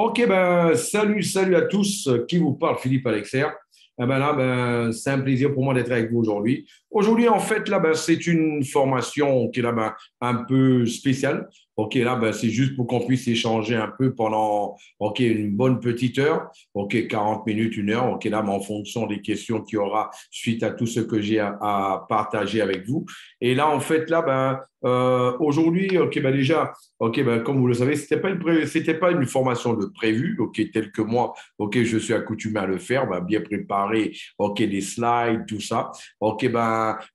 Ok, salut à tous. Qui vous parle, Philippe Alexer. C'est un plaisir pour moi d'être avec vous aujourd'hui. Aujourd'hui, en fait, c'est une formation qui est un peu spéciale. Ok, c'est juste pour qu'on puisse échanger un peu pendant, ok, une bonne petite heure. Ok, 40 minutes, une heure. Ok, en fonction des questions qu'il y aura suite à tout ce que j'ai à partager avec vous. Et là, en fait, aujourd'hui, ok, déjà, ok, comme vous le savez, c'était pas une formation de prévu, ok, telle que moi, ok, je suis accoutumé à le faire, bien préparer, ok, des slides, tout ça, ok,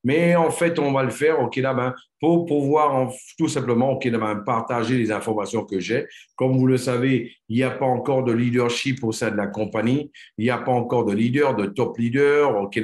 mais en fait, on va le faire, ok, pour pouvoir tout simplement, ok, partager les informations que j'ai. Comme vous le savez, il n'y a pas encore de leadership au sein de la compagnie, il n'y a pas encore de leader, de top leader, ok,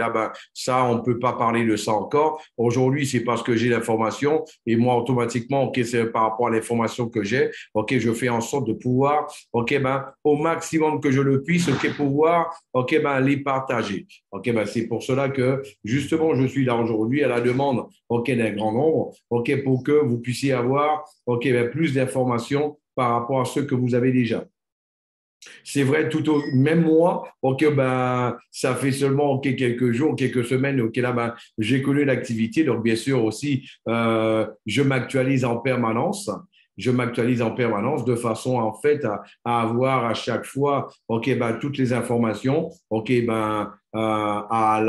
ça, on ne peut pas parler de ça encore. Aujourd'hui, c'est parce que j'ai l'information et moi, automatiquement, ok, c'est par rapport à l'information que j'ai, ok, je fais en sorte de pouvoir, ok, au maximum que je le puisse, ok, pouvoir, ok, les partager. Ok, c'est pour cela que, justement, je suis là aujourd'hui à la demande, ok, d'un grand nombre, ok, pour que vous puissiez avoir, ok, plus d'informations par rapport à ce que vous avez déjà. C'est vrai, même moi, ok, ça fait seulement ok, quelques jours, quelques semaines, ok, j'ai connu l'activité. Donc, bien sûr, aussi, je m'actualise en permanence. Je m'actualise en permanence de façon, en fait, à avoir à chaque fois, ok, toutes les informations, ok, à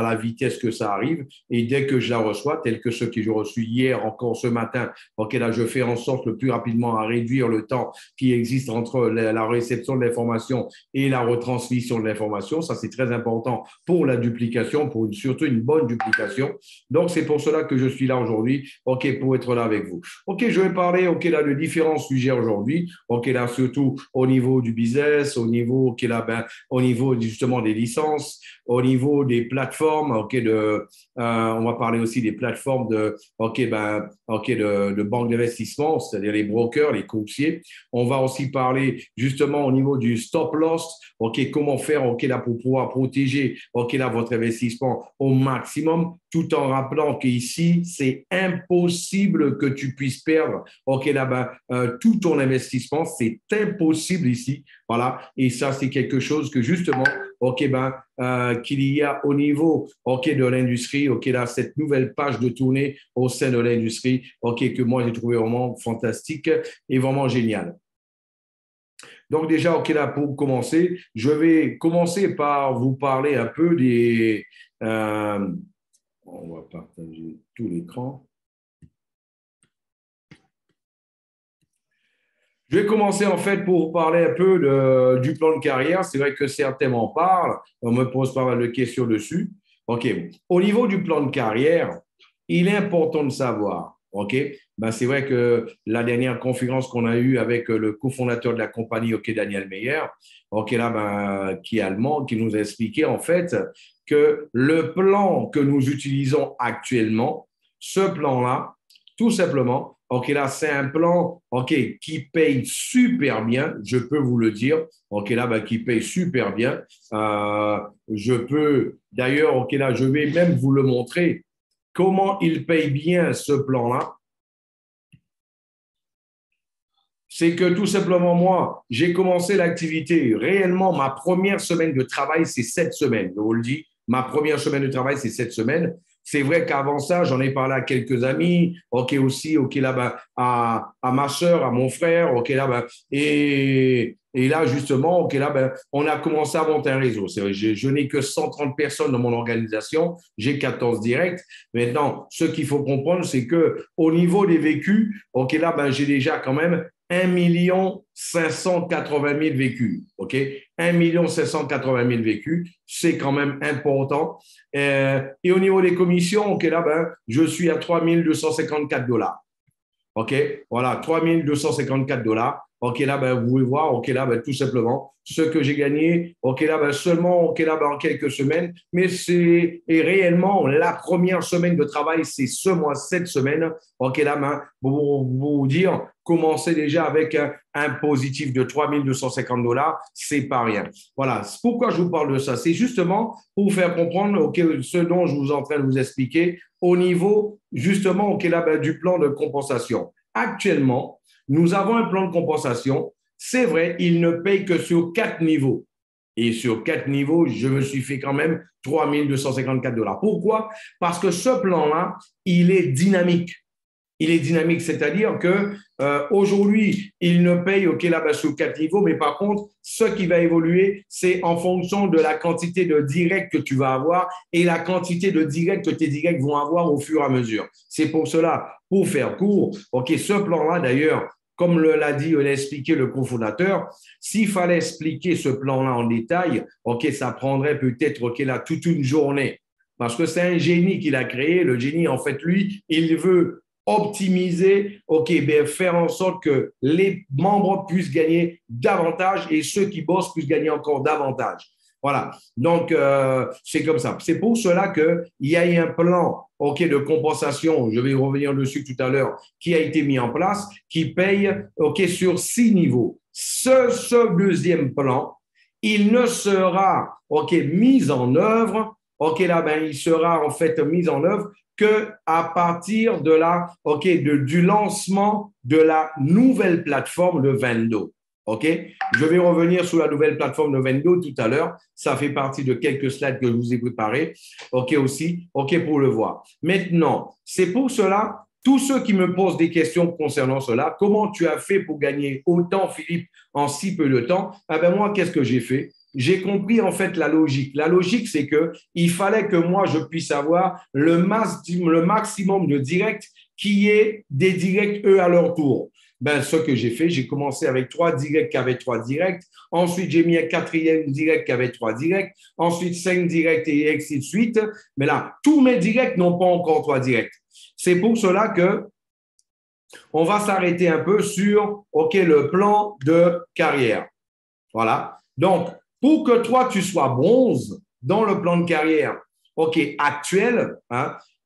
la vitesse que ça arrive. Et dès que je la reçois, tel que ce que j'ai reçu hier, encore ce matin, ok, là, je fais en sorte le plus rapidement à réduire le temps qui existe entre la réception de l'information et la retransmission de l'information. Ça, c'est très important pour la duplication, surtout une bonne duplication. Donc, c'est pour cela que je suis là aujourd'hui, OK, pour être là avec vous. OK, je vais parler, OK, là, de différents sujets aujourd'hui. OK, là, surtout au niveau du business, au niveau, OK, au niveau justement des licences, au niveau des plateformes, OK, on va parler aussi des plateformes de banque d'investissement, c'est-à-dire les brokers, les courtiers. On va aussi parler justement au niveau du stop loss. OK, comment faire OK, là, pour pouvoir protéger OK, là, votre investissement au maximum, tout en rappelant qu'ici, c'est impossible que tu puisses perdre OK, tout ton investissement. C'est impossible ici. Voilà. Et ça, c'est quelque chose que justement, OK, qu'il y a au niveau OK, de l'industrie, OK, là, cette nouvelle page de tournée au sein de l'industrie, OK, que moi, j'ai trouvé vraiment fantastique et vraiment génial. Donc déjà, OK, là, pour commencer, je vais commencer par vous parler un peu des... on va partager tout l'écran. Je vais commencer en fait pour parler un peu du plan de carrière. C'est vrai que certains m'en parlent, on me pose pas mal de questions dessus. OK. Au niveau du plan de carrière, il est important de savoir, OK, c'est vrai que la dernière conférence qu'on a eue avec le cofondateur de la compagnie, OK, Daniel Meyer, OK, qui est allemand, qui nous a expliqué en fait que le plan que nous utilisons actuellement, ce plan-là, tout simplement, OK, là, c'est un plan, OK, qui paye super bien, je peux vous le dire, OK, là, qui paye super bien. Je peux, d'ailleurs, OK, là, je vais même vous le montrer, comment il paye bien ce plan-là. C'est que tout simplement, moi, j'ai commencé l'activité. Réellement, ma première semaine de travail, c'est 7 semaines. Je vous le dis, ma première semaine de travail, c'est 7 semaines. C'est vrai qu'avant ça, j'en ai parlé à quelques amis, OK aussi, OK à ma soeur, à mon frère, OK et là, justement, OK on a commencé à monter un réseau. Je n'ai que 130 personnes dans mon organisation, j'ai 14 directs. Maintenant, ce qu'il faut comprendre, c'est que au niveau des vécus, OK j'ai déjà quand même 1 580 000 vécus. OK? 1 580 000 vécus, c'est quand même important. Et au niveau des commissions, OK, je suis à 3 254 $. OK? Voilà, 3 254 $. OK, vous pouvez voir, OK, tout simplement, ce que j'ai gagné, OK, seulement, OK, en quelques semaines, mais et réellement, la première semaine de travail, c'est ce mois, cette semaine, OK, pour vous dire, commencez déjà avec un positif de 3 250 $, c'est pas rien. Voilà, pourquoi je vous parle de ça? C'est justement pour vous faire comprendre, OK, ce dont je vous en train de vous expliquer au niveau, justement, OK, du plan de compensation. Actuellement, nous avons un plan de compensation c'est vrai, il ne paye que sur 4 niveaux. Et sur 4 niveaux, je me suis fait quand même 3 254 $. Pourquoi? Parce que ce plan-là, il est dynamique. Il est dynamique, c'est-à-dire que aujourd'hui, il ne paye là-bas sur 4 niveaux, mais par contre, ce qui va évoluer, c'est en fonction de la quantité de directs que tu vas avoir et la quantité de directs que tes directs vont avoir au fur et à mesure. C'est pour cela, pour faire court, ce plan-là, d'ailleurs, comme l'a dit, l'a expliqué le cofondateur, s'il fallait expliquer ce plan-là en détail, ça prendrait peut-être là toute une journée. Parce que c'est un génie qu'il a créé. Le génie, en fait, lui, il veut optimiser, faire en sorte que les membres puissent gagner davantage et ceux qui bossent puissent gagner encore davantage. Voilà, donc c'est comme ça. C'est pour cela qu'il y a un plan de compensation, je vais revenir dessus tout à l'heure, qui a été mis en place, qui paye sur 6 niveaux. Ce deuxième plan, il ne sera mis en œuvre, il sera en fait mis en œuvre qu'à partir du lancement de la nouvelle plateforme de Vendo. Je vais revenir sur la nouvelle plateforme de Vendo tout à l'heure. Ça fait partie de quelques slides que je vous ai préparés. Aussi. Pour le voir. Maintenant, c'est pour cela, tous ceux qui me posent des questions concernant cela, comment tu as fait pour gagner autant, Philippe, en si peu de temps? Moi, qu'est-ce que j'ai fait? J'ai compris en fait la logique. La logique, c'est qu'il fallait que moi, je puisse avoir le maximum de directs qui est des directs, eux, à leur tour. Ce que j'ai fait, j'ai commencé avec 3 directs qui avaient 3 directs. Ensuite, j'ai mis un 4e direct qui avait 3 directs. Ensuite, 5 directs et ainsi de suite. Mais là, tous mes directs n'ont pas encore 3 directs. C'est pour cela que on va s'arrêter un peu sur le plan de carrière. Voilà. Donc, pour que toi, tu sois bronze dans le plan de carrière actuel,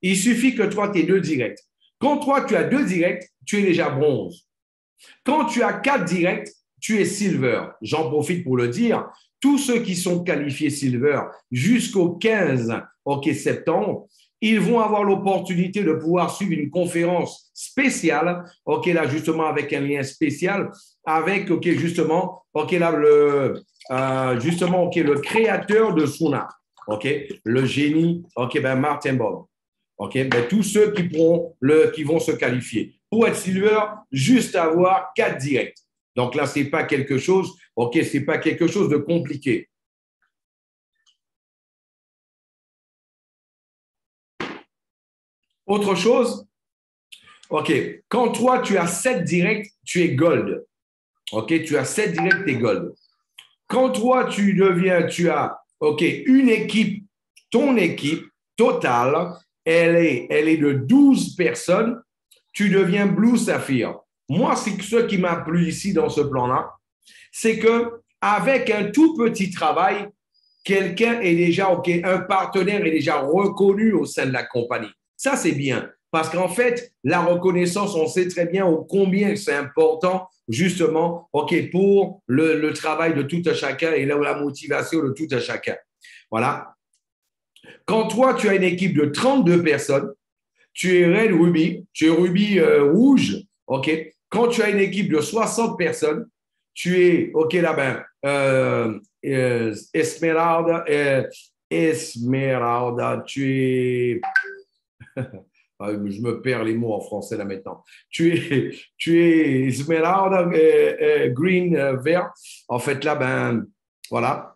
il suffit que toi, tu aies 2 directs. Quand toi, tu as 2 directs, tu es déjà bronze. Quand tu as 4 directs, tu es silver. J'en profite pour le dire. Tous ceux qui sont qualifiés silver jusqu'au 15 septembre, ils vont avoir l'opportunité de pouvoir suivre une conférence spéciale, là justement avec un lien spécial, avec justement, là le créateur de Suna, le génie, Martin Bob. Tous ceux qui vont se qualifier. Pour être silver, juste avoir 4 directs. Donc là, c'est pas quelque chose, c'est pas quelque chose de compliqué. Autre chose, quand toi, tu as 7 directs, tu es gold. Tu as 7 directs, tu es gold. Quand toi, tu as, une équipe, ton équipe totale, elle est de 12 personnes, tu deviens Blue Saphir. Moi, c'est ce qui m'a plu ici dans ce plan-là, c'est qu'avec un tout petit travail, quelqu'un est déjà, un partenaire est déjà reconnu au sein de la compagnie. Ça, c'est bien. Parce qu'en fait, la reconnaissance, on sait très bien combien c'est important, justement, pour le travail de tout à chacun et la motivation de tout à chacun. Voilà. Quand toi, tu as une équipe de 32 personnes, tu es Red Ruby, tu es Ruby rouge, Quand tu as une équipe de 60 personnes, tu es, Esmeralda, tu es… Je me perds les mots en français là maintenant. Tu es Esmeralda, green, vert. En fait, là, voilà.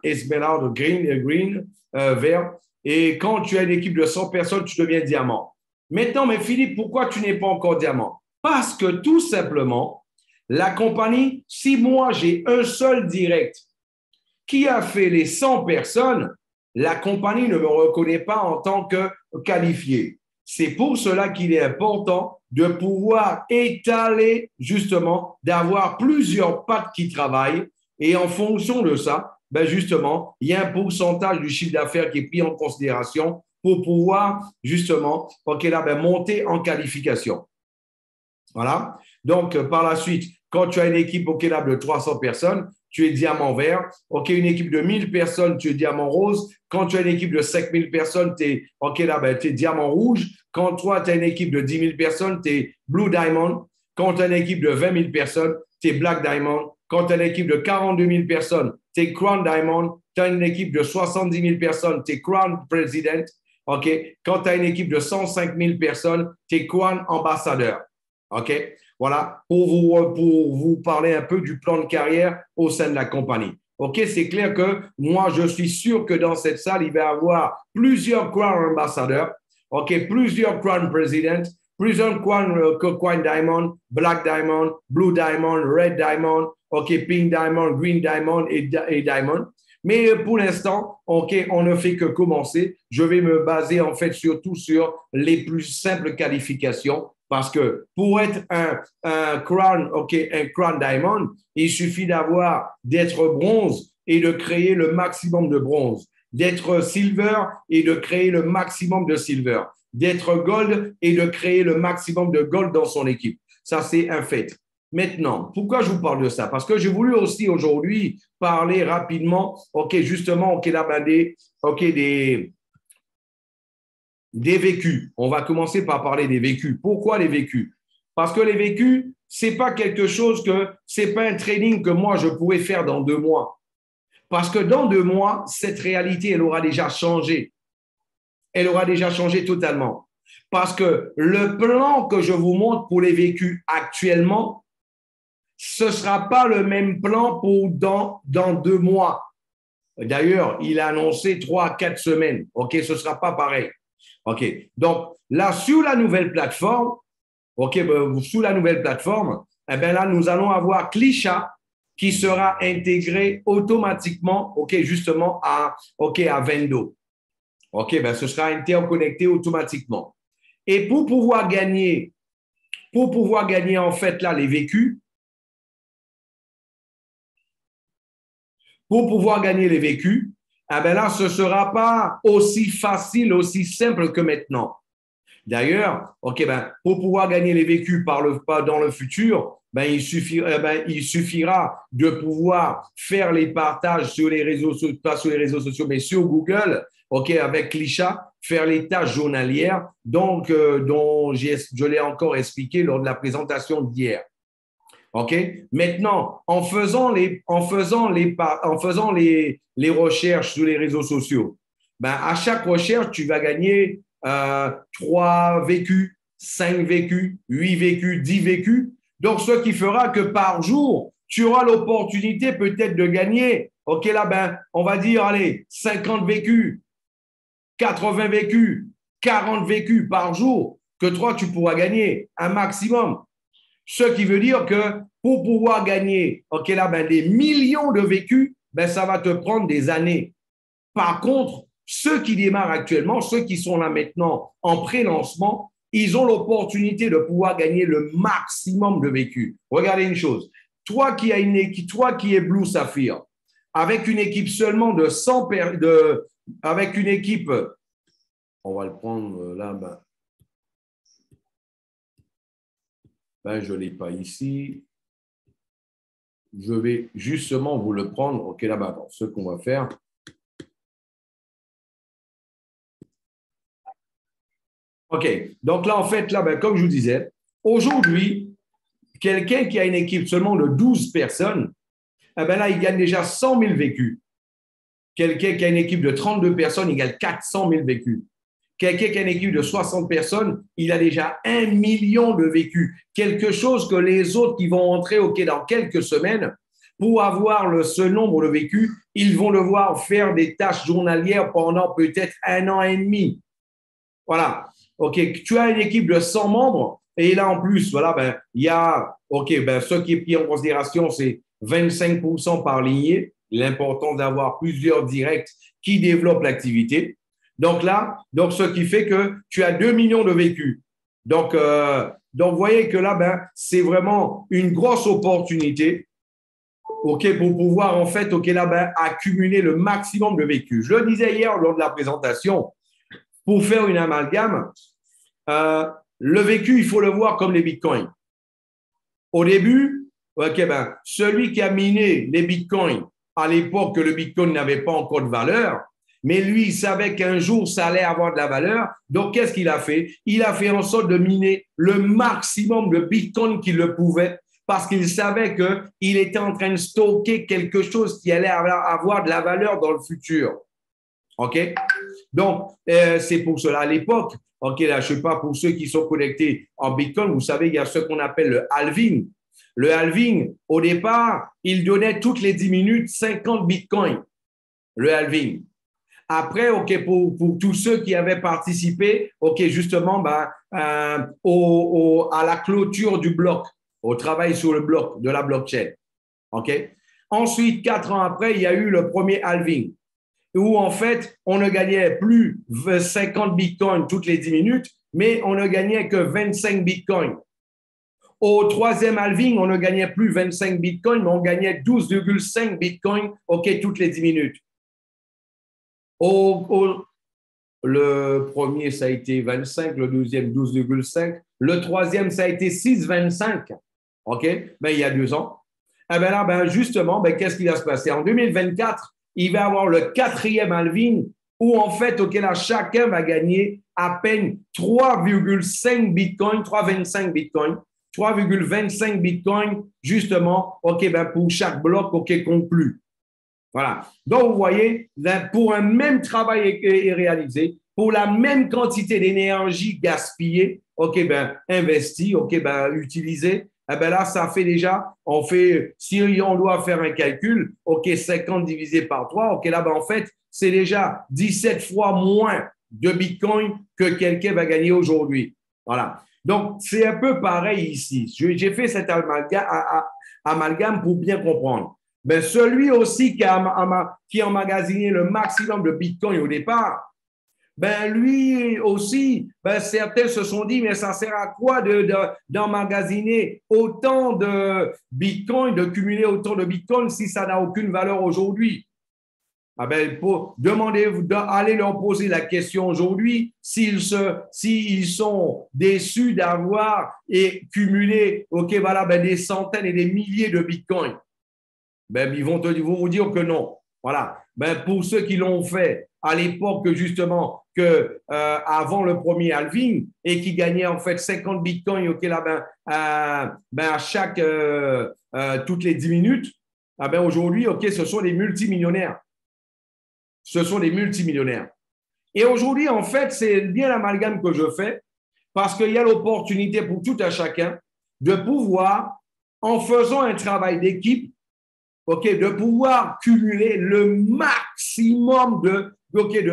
Esmeralda, green, vert. Et quand tu as une équipe de 100 personnes, tu deviens diamant. Maintenant, mais Philippe, pourquoi tu n'es pas encore diamant? Parce que tout simplement, la compagnie, si moi j'ai un seul direct qui a fait les 100 personnes, la compagnie ne me reconnaît pas en tant que qualifié. C'est pour cela qu'il est important de pouvoir étaler, justement, d'avoir plusieurs pattes qui travaillent. Et en fonction de ça, justement, il y a un pourcentage du chiffre d'affaires qui est pris en considération pour pouvoir, justement, monter en qualification. Voilà. Donc, par la suite, quand tu as une équipe de 300 personnes, tu es diamant vert. Une équipe de 1000 personnes, tu es diamant rose. Quand tu as une équipe de 5000 personnes, tu es, tu es diamant rouge. Quand toi, tu as une équipe de 10 000 personnes, tu es blue diamond. Quand tu as une équipe de 20 000 personnes, tu es Black Diamond. Quand tu as une équipe de 42 000 personnes, tu es Crown Diamond. Tu as une équipe de 70 000 personnes, tu es Crown President. OK? Quand tu as une équipe de 105 000 personnes, tu es Crown Ambassadeur. OK? Voilà, pour vous parler un peu du plan de carrière au sein de la compagnie. OK, c'est clair que moi, je suis sûr que dans cette salle, il va y avoir plusieurs Crown Ambassadeurs, OK, plusieurs Crown Presidents, plusieurs Crown Diamond, Black Diamond, Blue Diamond, Red Diamond, OK, Pink Diamond, Green Diamond et Diamond. Mais pour l'instant, OK, on ne fait que commencer. Je vais me baser en fait surtout sur les plus simples qualifications parce que pour être un Crown, OK, un Crown Diamond, il suffit d'être bronze et de créer le maximum de bronze, d'être silver et de créer le maximum de silver, d'être gold et de créer le maximum de gold dans son équipe. Ça, c'est un fait. Maintenant, pourquoi je vous parle de ça? Parce que j'ai voulu aussi aujourd'hui parler rapidement, OK, justement, OK, là, des vécus. On va commencer par parler des vécus. Pourquoi les vécus? Parce que les vécus, c'est pas quelque chose c'est pas un training que moi je pourrais faire dans 2 mois. Parce que dans 2 mois, cette réalité, elle aura déjà changé. Elle aura déjà changé totalement. Parce que le plan que je vous montre pour les vécus actuellement, ce ne sera pas le même plan pour dans 2 mois. D'ailleurs, il a annoncé 3 à 4 semaines. OK, ce ne sera pas pareil. OK, donc là, sur la nouvelle plateforme, OK, sous la nouvelle plateforme, eh bien là, nous allons avoir Klisha qui sera intégré automatiquement, OK, justement à Vendo. OK, ben ce sera interconnecté automatiquement. Et pour pouvoir gagner en fait là les vécus, eh bien là, ce ne sera pas aussi facile, aussi simple que maintenant. D'ailleurs, OK, ben, pour pouvoir gagner les vécus dans le futur, ben, il suffira de pouvoir faire les partages sur les réseaux sociaux, pas sur les réseaux sociaux, mais sur Google, OK, avec Klisha, faire les tâches journalières, donc, dont je l'ai encore expliqué lors de la présentation d'hier. OK? Maintenant, en faisant les recherches sur les réseaux sociaux, ben, à chaque recherche, tu vas gagner 3 vécus, 5 vécus, 8 vécus, 10 vécus. Donc, ce qui fera que par jour, tu auras l'opportunité peut-être de gagner, OK, là, ben, on va dire, allez, 50 vécus, 80 vécus, 40 vécus par jour, que toi, tu pourras gagner un maximum. Ce qui veut dire que pour pouvoir gagner, OK, là, ben, des millions de vécus, ben, ça va te prendre des années. Par contre, ceux qui démarrent actuellement, ceux qui sont là maintenant en pré-lancement, ils ont l'opportunité de pouvoir gagner le maximum de vécus. Regardez une chose. Toi qui es Blue Sapphire, avec une équipe seulement de 100 avec une équipe, on va le prendre là, je ne l'ai pas ici. Je vais justement vous le prendre. OK, là-bas, ce qu'on va faire. OK, donc là, en fait, là, comme je vous disais, aujourd'hui, quelqu'un qui a une équipe seulement de 12 personnes, eh bien là, il gagne déjà 100 000 vécus. Quelqu'un qui a une équipe de 32 personnes, il gagne 400 000 vécus. Quelqu'un qui a une équipe de 60 personnes, il a déjà 1 million de vécus. Quelque chose que les autres qui vont entrer dans quelques semaines, pour avoir ce nombre de vécus, ils vont devoir faire des tâches journalières pendant peut-être 1 an et demi. Voilà. OK, tu as une équipe de 100 membres et là, en plus, voilà, il y a, OK, ce qui est pris en considération, c'est 25% par lignée, l'importance d'avoir plusieurs directs qui développent l'activité. Donc là, ce qui fait que tu as 2 millions de vécus. Donc, vous voyez que là, c'est vraiment une grosse opportunité, OK, pour pouvoir en fait, OK, là, accumuler le maximum de vécus. Je le disais hier lors de la présentation, pour faire une amalgame, le vécu, il faut le voir comme les bitcoins. Au début, OK, celui qui a miné les bitcoins à l'époque que le bitcoin n'avait pas encore de valeur, Mais lui, il savait qu'un jour, ça allait avoir de la valeur. Donc, qu'est-ce qu'il a fait? Il a fait en sorte de miner le maximum de Bitcoin qu'il le pouvait parce qu'il savait qu'il était en train de stocker quelque chose qui allait avoir de la valeur dans le futur. OK? Donc, c'est pour cela à l'époque. OK, là, je ne sais pas, pour ceux qui sont connectés en Bitcoin, vous savez, il y a ce qu'on appelle le halving. Le halving, au départ, il donnait toutes les 10 minutes 50 Bitcoins. Le halving. Après, OK, pour tous ceux qui avaient participé, OK, justement, à la clôture du bloc, au travail sur le bloc de la blockchain. OK? Ensuite, 4 ans après, il y a eu le premier halving, où en fait, on ne gagnait plus 50 bitcoins toutes les 10 minutes, mais on ne gagnait que 25 bitcoins. Au troisième halving, on ne gagnait plus 25 bitcoins, mais on gagnait 12,5 bitcoins, OK, toutes les 10 minutes. Le premier, ça a été 25, le deuxième, 12,5. Le troisième, ça a été 6,25. OK? Ben, il y a 2 ans. Eh bien là, justement, qu'est-ce qui va se passer? En 2024, il va y avoir le quatrième halving où, en fait, OK, là, chacun va gagner à peine 3,5 bitcoins, 3,25 bitcoins, 3,25 bitcoins, justement, OK, pour chaque bloc, OK, conclu. Voilà. Donc, vous voyez, pour un même travail réalisé, pour la même quantité d'énergie gaspillée, OK, investi, OK, utilisé, là, ça fait déjà, si on doit faire un calcul, OK, 50 divisé par 3, OK, là, en fait, c'est déjà 17 fois moins de Bitcoin que quelqu'un va gagner aujourd'hui. Voilà. Donc, c'est un peu pareil ici. J'ai fait cet amalgame pour bien comprendre. Celui aussi qui a emmagasiné le maximum de Bitcoin au départ, lui aussi, certains se sont dit, mais ça sert à quoi d'emmagasiner autant de Bitcoin, de cumuler autant de Bitcoin si ça n'a aucune valeur aujourd'hui? Allez leur poser la question aujourd'hui s'ils sont déçus d'avoir cumulé des centaines et des milliers de Bitcoins. Ils vont vous dire que non. Voilà. Pour ceux qui l'ont fait à l'époque, justement, avant le premier halving et qui gagnaient en fait 50 bitcoins, OK, là, à chaque, toutes les 10 minutes, aujourd'hui, OK, ce sont des multimillionnaires. Ce sont des multimillionnaires. Et aujourd'hui, en fait, c'est bien l'amalgame que je fais parce qu'il y a l'opportunité pour tout un chacun de pouvoir, en faisant un travail d'équipe, OK, de pouvoir cumuler le maximum de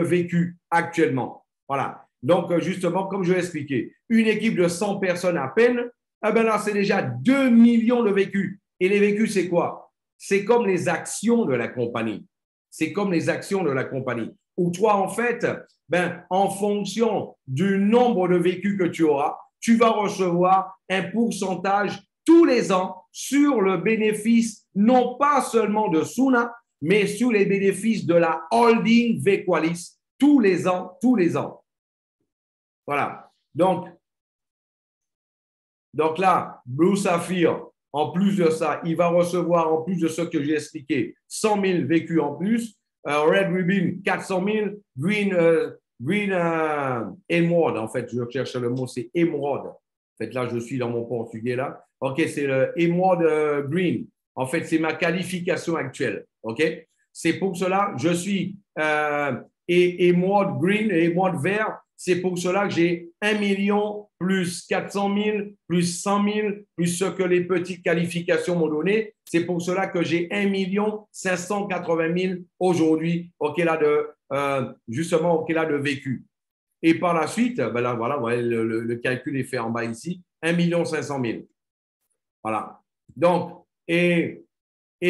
vécu actuellement. Voilà. Donc, justement, comme je l'ai expliqué, une équipe de 100 personnes à peine, là, c'est déjà 2 millions de vécus. Et les vécus, c'est quoi? C'est comme les actions de la compagnie. C'est comme les actions de la compagnie. Où toi, en fait, en fonction du nombre de vécus que tu auras, tu vas recevoir un pourcentage tous les ans sur le bénéfice, non pas seulement de Suna, mais sur les bénéfices de la holding Vequalis, tous les ans, tous les ans. Voilà. Donc là, Blue Sapphire, en plus de ça, il va recevoir, en plus de ce que j'ai expliqué, 100 000 vécus en plus. Red Ribbon, 400 000. Green Emerald, en fait, je cherche le mot, c'est Emerald. En fait, là, je suis dans mon portugais, là. OK, c'est le Emerald Green. En fait, c'est ma qualification actuelle. OK? C'est pour cela, je suis Emerald Green et Emerald Vert. C'est pour cela que j'ai 1 million plus 400 000 plus 100 000 plus ce que les petites qualifications m'ont donné. C'est pour cela que j'ai 1 580 000 aujourd'hui, OK, là, justement, OK, là, de vécu. Et par la suite, là, voilà, le calcul est fait en bas ici, 1 500 000. Voilà. Donc, et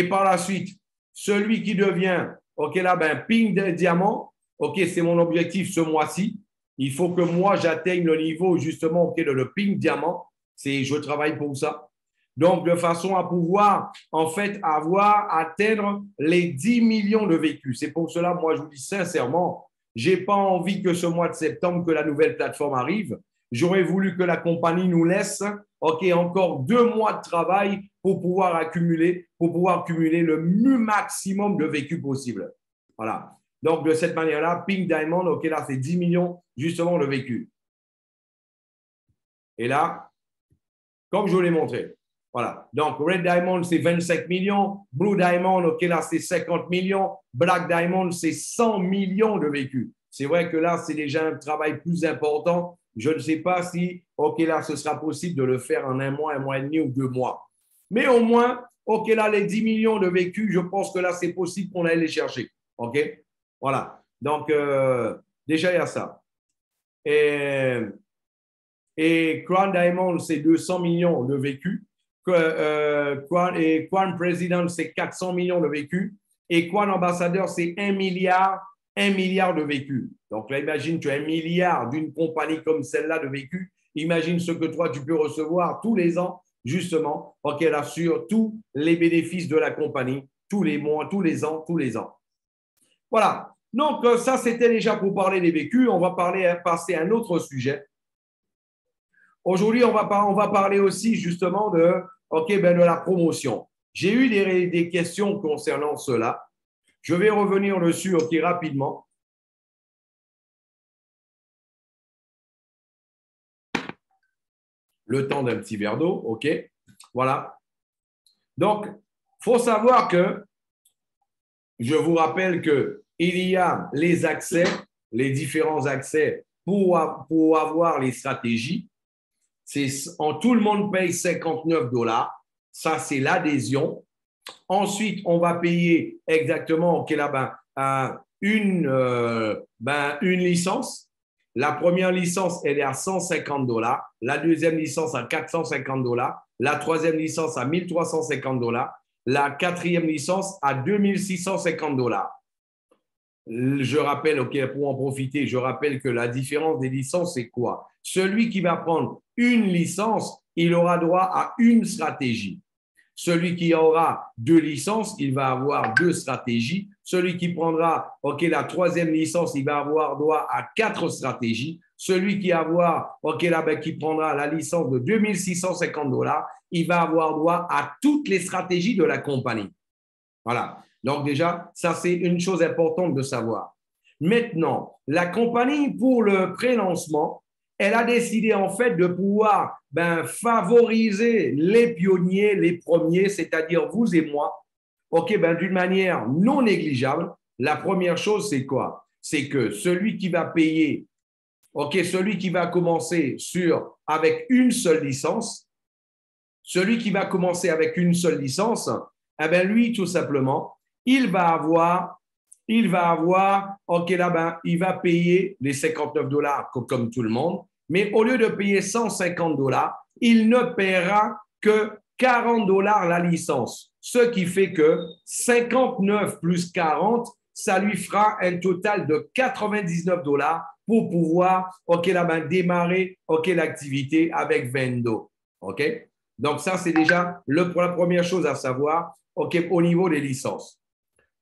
par la suite, celui qui devient, OK, là, ping de diamant, OK, c'est mon objectif ce mois-ci. Il faut que moi, j'atteigne le niveau, justement, OK, de le ping diamant. Je travaille pour ça. Donc, de façon à pouvoir, en fait, atteindre les 10 millions de vécus. C'est pour cela, moi, je vous dis sincèrement, je n'ai pas envie que ce mois de septembre, que la nouvelle plateforme arrive. J'aurais voulu que la compagnie nous laisse, OK, encore 2 mois de travail pour pouvoir cumuler le maximum de vécus possible. Voilà. Donc, de cette manière-là, Pink Diamond, OK, là, c'est 10 millions, justement, le véhicule. Et là, comme je vous l'ai montré, voilà. Donc, Red Diamond, c'est 25 millions. Blue Diamond, OK, là, c'est 50 millions. Black Diamond, c'est 100 millions de véhicules. C'est vrai que là, c'est déjà un travail plus important. Je ne sais pas si, OK, là, ce sera possible de le faire en un mois et demi ou 2 mois. Mais au moins, OK, là, les 10 millions de véhicules, je pense que là, c'est possible qu'on aille les chercher. OK? Voilà. Donc, déjà, il y a ça. Et Crown Diamond, c'est 200 millions de vécus. Et Crown President, c'est 400 millions de vécus. Et Crown Ambassadeur, c'est 1 milliard de vécus. Donc là, imagine, tu as 1 milliard d'une compagnie comme celle-là de vécus. Imagine ce que toi, tu peux recevoir tous les ans, justement, pour qu'elle assure tous les bénéfices de la compagnie, tous les mois, tous les ans, tous les ans. Voilà. Donc, ça, c'était déjà pour parler des vécus. On va passer à un autre sujet. Aujourd'hui, on va parler aussi justement de la promotion. J'ai eu des questions concernant cela. Je vais revenir dessus rapidement. Le temps d'un petit verre d'eau, OK? Voilà. Donc, il faut savoir que, je vous rappelle qu'il y a les accès, les différents accès pour avoir les stratégies. Tout le monde paye 59 $. Ça, c'est l'adhésion. Ensuite, on va payer exactement une licence. La première licence, elle est à 150 $. La deuxième licence à 450 $. La troisième licence à 1350 $. La quatrième licence à 2650 $. Je rappelle, pour en profiter, je rappelle que la différence des licences, c'est quoi? Celui qui va prendre une licence, il aura droit à une stratégie. Celui qui aura 2 licences, il va avoir 2 stratégies. Celui qui prendra la troisième licence, il va avoir droit à 4 stratégies. Celui qui prendra la licence de 2650 $, il va avoir droit à toutes les stratégies de la compagnie. Voilà. Donc déjà, ça, c'est une chose importante de savoir. Maintenant, la compagnie, pour le pré-lancement, elle a décidé en fait de pouvoir favoriser les pionniers, les premiers, c'est-à-dire vous et moi, d'une manière non négligeable. La première chose, c'est quoi? C'est que celui qui va payer, celui qui va commencer avec une seule licence, lui, tout simplement, il va payer les 59 $ comme tout le monde, mais au lieu de payer 150 $, il ne paiera que 40 $ la licence. Ce qui fait que 59 plus 40, ça lui fera un total de 99 $ pour pouvoir démarrer l'activité avec Vendo. Donc, ça, c'est déjà la première chose à savoir au niveau des licences.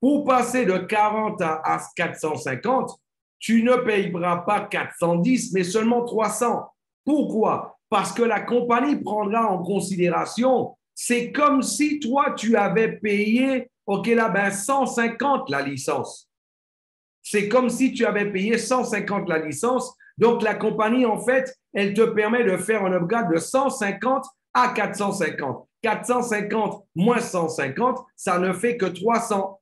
Pour passer de 40 à 450, tu ne payeras pas 410, mais seulement 300. Pourquoi? Parce que la compagnie prendra en considération, c'est comme si toi, tu avais payé 150 la licence. C'est comme si tu avais payé 150 la licence. Donc, la compagnie, en fait, elle te permet de faire un upgrade de 150 à 450. 450 moins 150, ça ne fait que 300.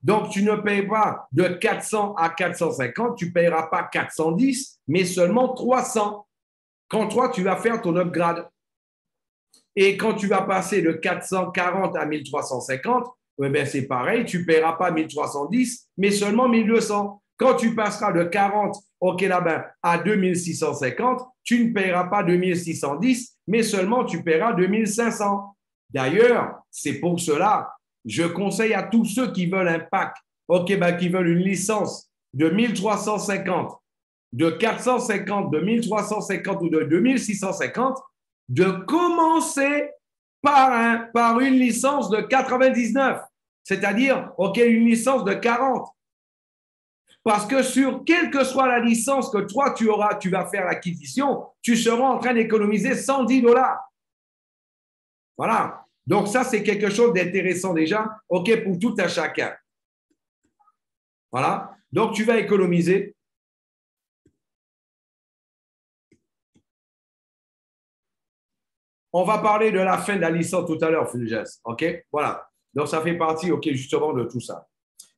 Donc, tu ne payes pas de 400 à 450, tu ne payeras pas 410, mais seulement 300 quand toi, tu vas faire ton upgrade. Et quand tu vas passer de 440 à 1350, c'est pareil, tu ne paieras pas 1310, mais seulement 1200. Quand tu passeras de 40 à 2650, tu ne paieras pas 2610, mais seulement tu paieras 2500. D'ailleurs, c'est pour cela je conseille à tous ceux qui veulent un pack, qui veulent une licence de 1350, de 450, de 1350 ou de 2650, de commencer par une licence de 99, c'est-à-dire une licence de 40. Parce que sur quelle que soit la licence que toi tu vas faire l'acquisition, tu seras en train d'économiser 110 $. Voilà. Donc, ça, c'est quelque chose d'intéressant déjà, pour tout un chacun. Voilà. Donc, tu vas économiser. On va parler de la fin de la licence tout à l'heure, Fulgence. OK? Voilà. Donc, ça fait partie, OK, justement, de tout ça.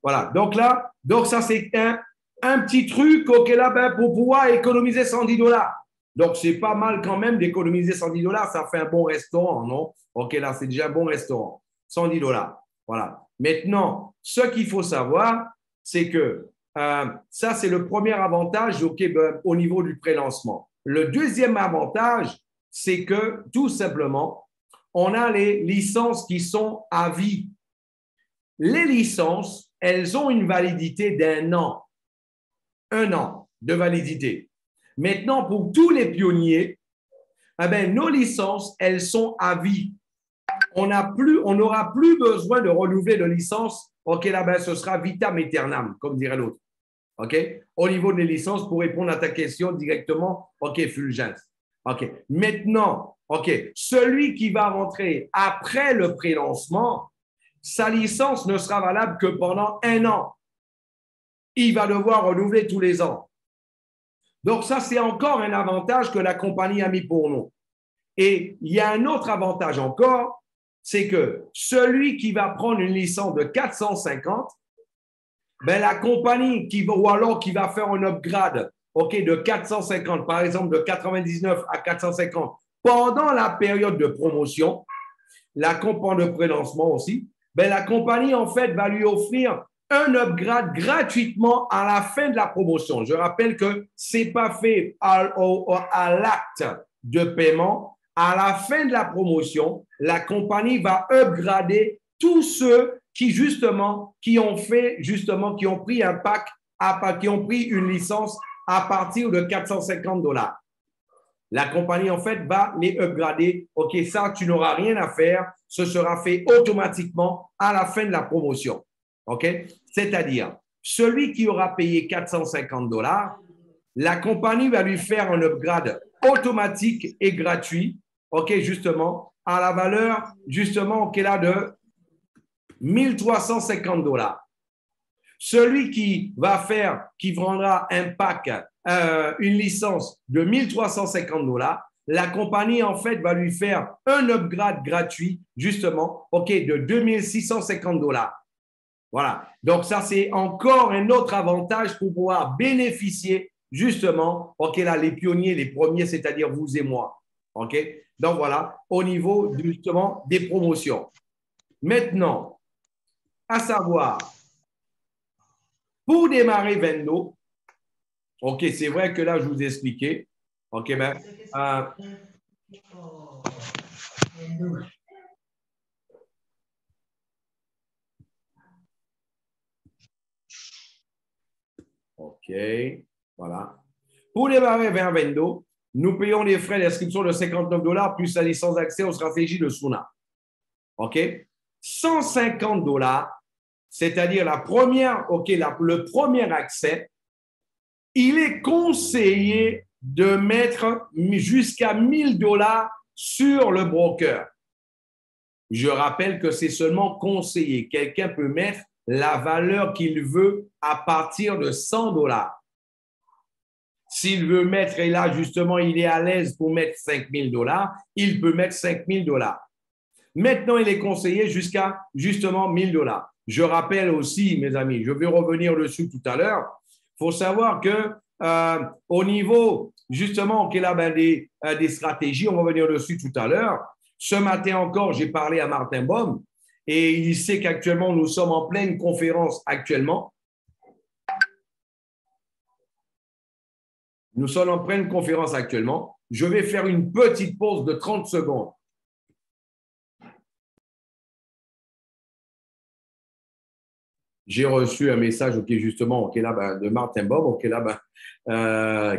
Voilà. Donc là, donc ça, c'est un petit truc, OK, là, ben, pour pouvoir économiser 110 dollars. Donc, c'est pas mal quand même d'économiser 110 dollars. Ça fait un bon restaurant, non? OK, là, c'est déjà un bon restaurant. 110 dollars. Voilà. Maintenant, ce qu'il faut savoir, c'est que ça, c'est le premier avantage, OK, ben, au niveau du prélancement. Le deuxième avantage, c'est que tout simplement, on a les licences qui sont à vie. Les licences, elles ont une validité d'1 an. 1 an de validité. Maintenant, pour tous les pionniers, eh bien, nos licences, elles sont à vie. On n'aura plus besoin de renouveler de licence. OK, là, ben, ce sera vitam aeternam, comme dirait l'autre. OK? Au niveau des licences, pour répondre à ta question directement, OK, Fulgence. OK. Maintenant, OK, celui qui va rentrer après le pré-lancement, sa licence ne sera valable que pendant 1 an. Il va devoir renouveler tous les ans. Donc, ça, c'est encore un avantage que la compagnie a mis pour nous. Et il y a un autre avantage encore, c'est que celui qui va prendre une licence de 450, ben la compagnie ou alors qui va faire un upgrade, OK, de 450, par exemple de 99 à 450, pendant la période de promotion, la compagnie de prélancement aussi, ben la compagnie, en fait, va lui offrir un upgrade gratuitement à la fin de la promotion. Je rappelle que ce n'est pas fait à l'acte de paiement. À la fin de la promotion, la compagnie va upgrader tous ceux qui ont pris un pack, qui ont pris une licence à partir de 450 dollars. La compagnie, en fait, va les upgrader. OK, ça, tu n'auras rien à faire. Ce sera fait automatiquement à la fin de la promotion. OK? C'est-à-dire, celui qui aura payé 450 dollars, la compagnie va lui faire un upgrade automatique et gratuit, OK, justement, à la valeur, justement, OK, là, de 1350 dollars. Celui qui vendra un pack, une licence de 1350 dollars, la compagnie, en fait, va lui faire un upgrade gratuit, justement, OK, de 2650 dollars. Voilà. Donc, ça, c'est encore un autre avantage pour pouvoir bénéficier, justement, OK, là, les pionniers, les premiers, c'est-à-dire vous et moi. OK? Donc, voilà, au niveau, justement, des promotions. Maintenant, à savoir, pour démarrer Vendo, OK, c'est vrai que là, je vous ai expliqué. OK, ben, OK, voilà. Pour démarrer vers Vendo, nous payons les frais d'inscription de 59 dollars plus la licence d'accès aux stratégies de Suna. OK? 150 dollars, c'est-à-dire la première, OK, le premier accès, il est conseillé de mettre jusqu'à 1000 dollars sur le broker. Je rappelle que c'est seulement conseillé. Quelqu'un peut mettre la valeur qu'il veut à partir de 100 dollars. S'il veut mettre, et là, justement, il est à l'aise pour mettre 5000 dollars, il peut mettre 5000 dollars. Maintenant, il est conseillé jusqu'à, justement, 1000 dollars. Je rappelle aussi, mes amis, je vais revenir dessus tout à l'heure, il faut savoir que au niveau, justement, des stratégies, on va revenir dessus tout à l'heure. Ce matin encore, j'ai parlé à Martin Baum et il sait qu'actuellement, nous sommes en pleine conférence actuellement. Nous sommes en pleine conférence actuellement. Je vais faire une petite pause de 30 secondes. J'ai reçu un message, OK, justement, OK, là, ben, de Martin Bob, OK, là, ben,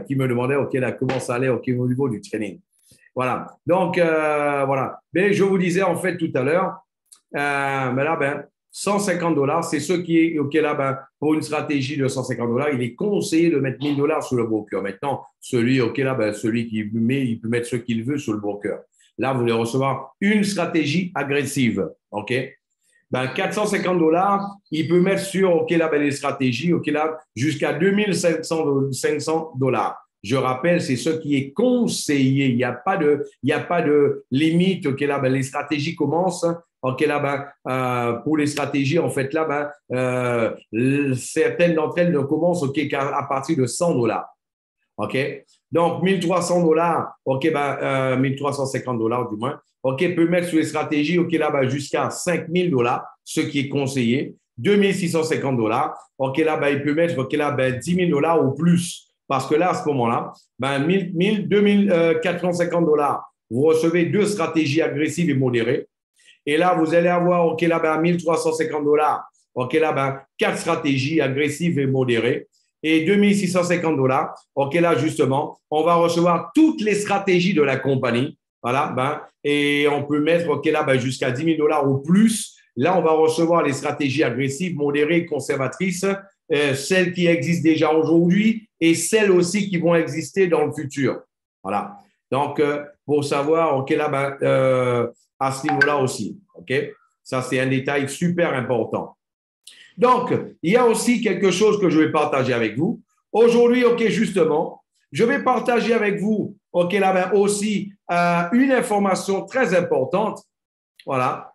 qui me demandait, OK, là, comment ça allait, OK, au niveau du training. Voilà. Donc, voilà. Mais je vous disais, en fait, tout à l'heure, mais là, ben, 150 dollars, c'est ce qui est, OK, là, ben, pour une stratégie de 150 dollars, il est conseillé de mettre 1000 dollars sur le broker. Maintenant, celui, OK, là, ben, celui qui met, il peut mettre ce qu'il veut sur le broker. Là, vous allez recevoir une stratégie agressive, OK? ben, 450 dollars, il peut mettre sur OK, là, ben, les stratégies, OK, là, jusqu'à 2500 dollars. Je rappelle, c'est ce qui est conseillé. Il y a pas de limite. OK, là, ben, les stratégies commencent. OK, là, ben, pour les stratégies, en fait, là, certaines d'entre elles ne commencent OK, qu'à partir de 100 dollars. OK? Donc, 1300 dollars, OK, 1350 dollars du moins. OK, peut mettre sur les stratégies, OK, là, jusqu'à 5000 dollars, ce qui est conseillé. 2650 dollars. OK, là, il peut mettre, OK, là, 10 000 dollars ou plus. Parce que là, à ce moment-là, 2450 dollars, vous recevez deux stratégies agressives et modérées. Et là, vous allez avoir, OK, là, 1350 dollars. OK, là, quatre stratégies agressives et modérées. Et 2650 dollars. OK, là, justement, on va recevoir toutes les stratégies de la compagnie. Voilà, et on peut mettre, OK, là, jusqu'à 10 000 dollars ou plus. Là, on va recevoir les stratégies agressives, modérées, conservatrices, celles qui existent déjà aujourd'hui et celles aussi qui vont exister dans le futur. Voilà. Donc, pour savoir, OK, là, à ce niveau-là aussi. OK? Ça, c'est un détail super important. Donc, il y a aussi quelque chose que je vais partager avec vous. Aujourd'hui, OK, justement, je vais partager avec vous, OK, là, aussi une information très importante. Voilà.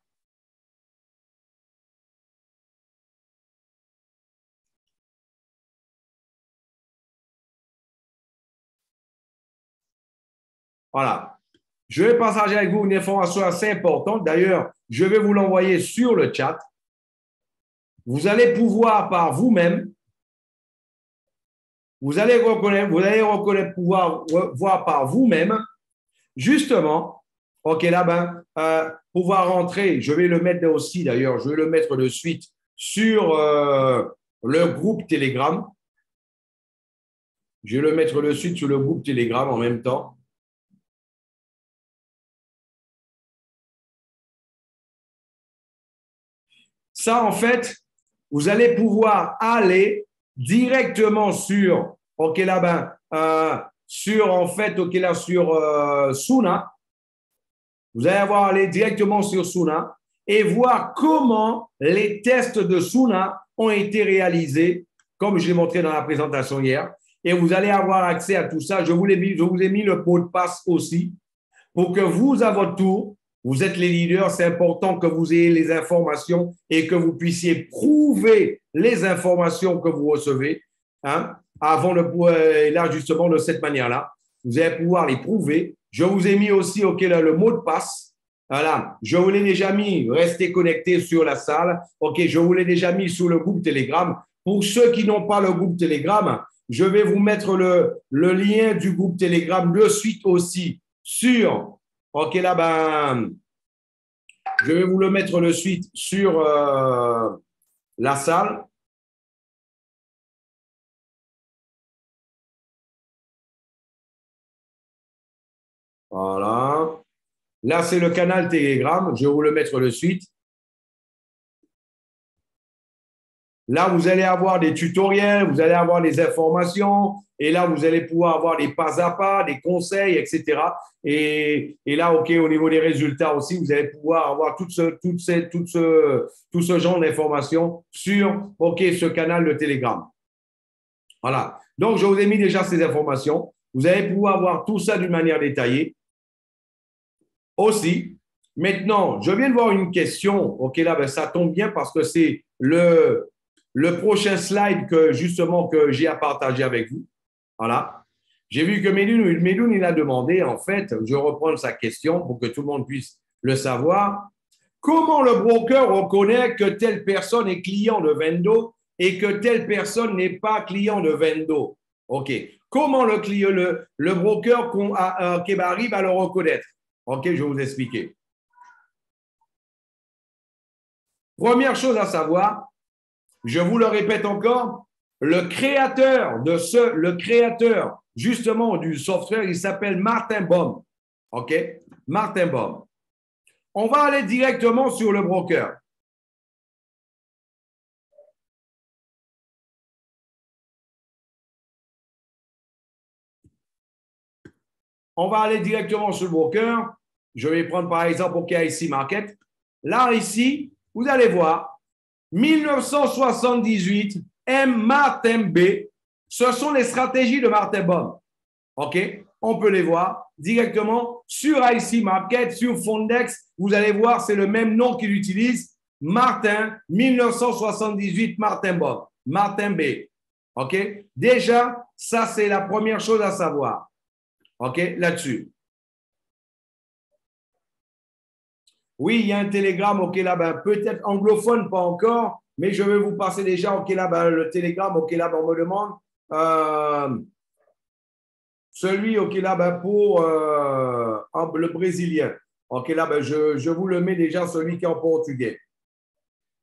Voilà. Je vais partager avec vous une information assez importante. D'ailleurs, je vais vous l'envoyer sur le chat. Vous allez pouvoir par vous-même, vous allez reconnaître, pouvoir voir par vous-même, justement, OK, là, pouvoir rentrer, je vais le mettre aussi d'ailleurs, je vais le mettre de suite sur le groupe Telegram. Je vais le mettre de suite sur le groupe Telegram en même temps. Ça, en fait, vous allez pouvoir aller directement sur, OK, là, sur, en fait, OK, là, sur Suna. Vous allez avoir aller directement sur Suna et voir comment les tests de Suna ont été réalisés, comme je l'ai montré dans la présentation hier. Et vous allez avoir accès à tout ça. Je vous ai mis le mot de passe aussi pour que vous, à votre tour, vous êtes les leaders, c'est important que vous ayez les informations et que vous puissiez prouver les informations que vous recevez. Hein, avant de, là, justement, de cette manière-là, vous allez pouvoir les prouver. Je vous ai mis aussi là, le mot de passe. Voilà, je vous l'ai déjà mis. Restez connectés sur la salle. OK, je vous l'ai déjà mis sur le groupe Telegram. Pour ceux qui n'ont pas le groupe Telegram, je vais vous mettre le lien du groupe Telegram de suite aussi sur, OK, là, je vais vous le mettre de suite sur la salle. Voilà. Là, c'est le canal Telegram. Je vais vous le mettre de suite. Là, vous allez avoir des tutoriels, vous allez avoir des informations, et là, vous allez pouvoir avoir des pas à pas, des conseils, etc. Et là, OK, au niveau des résultats aussi, vous allez pouvoir avoir tout ce genre d'informations sur, OK, ce canal de Telegram. Voilà. Donc, je vous ai mis déjà ces informations. Vous allez pouvoir voir tout ça d'une manière détaillée. Aussi, maintenant, je viens de voir une question. OK, là, ça tombe bien parce que c'est le prochain slide que justement que j'ai à partager avec vous. Voilà. J'ai vu que Medoun, il a demandé, en fait, je reprends sa question pour que tout le monde puisse le savoir. Comment le broker reconnaît que telle personne est client de Vendo et que telle personne n'est pas client de Vendo? OK. Comment le broker arrive à le reconnaître? OK, je vais vous expliquer. Première chose à savoir, je vous le répète encore, le créateur justement du software, il s'appelle Martin Baum. OK? Martin Baum. On va aller directement sur le broker. On va aller directement sur le broker. Je vais prendre par exemple OK IC Market. Là, ici, vous allez voir, 1978, M. Martin B. Ce sont les stratégies de Martin Baum. OK? On peut les voir directement sur IC Market, sur Fondex. Vous allez voir, c'est le même nom qu'il utilise. Martin, 1978, Martin Baum. Martin B. OK? Déjà, ça, c'est la première chose à savoir. OK? Là-dessus. Oui, il y a un télégramme, OK, là, ben, peut-être anglophone, pas encore, mais je vais vous passer déjà, OK, là, ben, le télégramme, OK, là, ben, on me demande celui, OK, là, ben, pour le brésilien. OK, là, ben, je vous le mets déjà, celui qui est en portugais.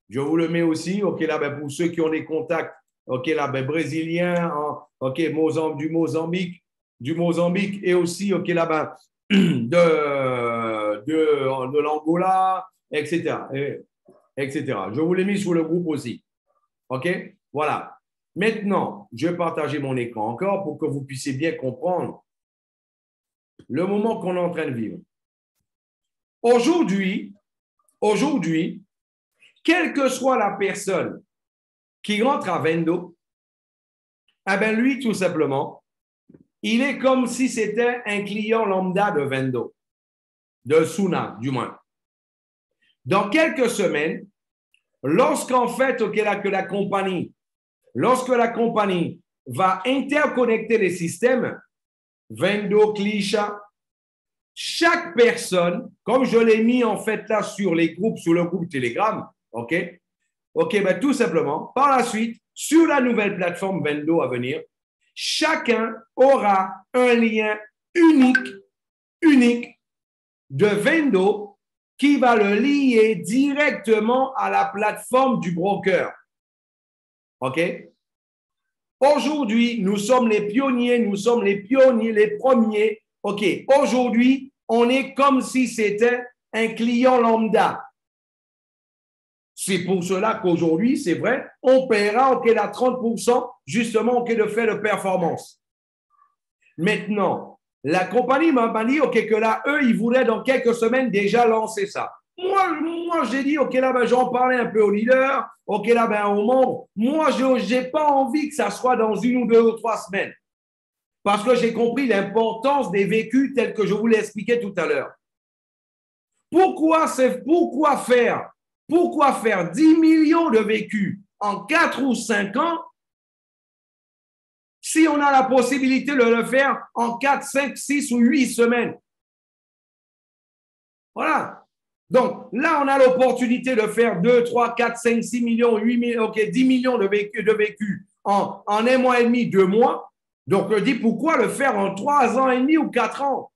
Je vous le mets aussi, OK, là, ben, pour ceux qui ont des contacts, OK, là, ben, brésiliens, OK, du Mozambique et aussi, OK, là, ben, de l'Angola, etc., etc. Je vous l'ai mis sur le groupe aussi. OK? Voilà. Maintenant, je vais partager mon écran encore pour que vous puissiez bien comprendre le moment qu'on est en train de vivre. Aujourd'hui, quelle que soit la personne qui rentre à Vendo, eh bien lui, tout simplement, il est comme si c'était un client lambda de Vendo, de Suna, du moins. Dans quelques semaines, lorsque la compagnie va interconnecter les systèmes, Vendo, Klisha, chaque personne, comme je l'ai mis en fait là sur les groupes, sur le groupe Telegram, OK, ben, tout simplement, par la suite, sur la nouvelle plateforme Vendo à venir, chacun aura un lien unique de Vendo qui va le lier directement à la plateforme du broker. OK? Aujourd'hui, nous sommes les pionniers, les premiers. OK, aujourd'hui, on est comme si c'était un client lambda. C'est pour cela qu'aujourd'hui, c'est vrai, on paiera OK, là, 30% justement OK, de frais de performance. Maintenant, la compagnie m'a dit OK, que là, eux, ils voulaient dans quelques semaines déjà lancer ça. Moi j'ai dit OK, là, ben, j'en parlais un peu au leader, OK, là, ben, au monde. Moi, je n'ai pas envie que ça soit dans 1 ou 2 ou 3 semaines. Parce que j'ai compris l'importance des vécus tels que je vous l'ai expliqué tout à l'heure. Pourquoi faire 10 millions de vécus en 4 ou 5 ans si on a la possibilité de le faire en 4, 5, 6 ou 8 semaines? Voilà. Donc là, on a l'opportunité de faire 2, 3, 4, 5, 6 millions, 8 millions, OK, 10 millions de vécus en 1 mois et demi, 2 mois. Donc, je dis pourquoi le faire en 3 ans et demi ou 4 ans?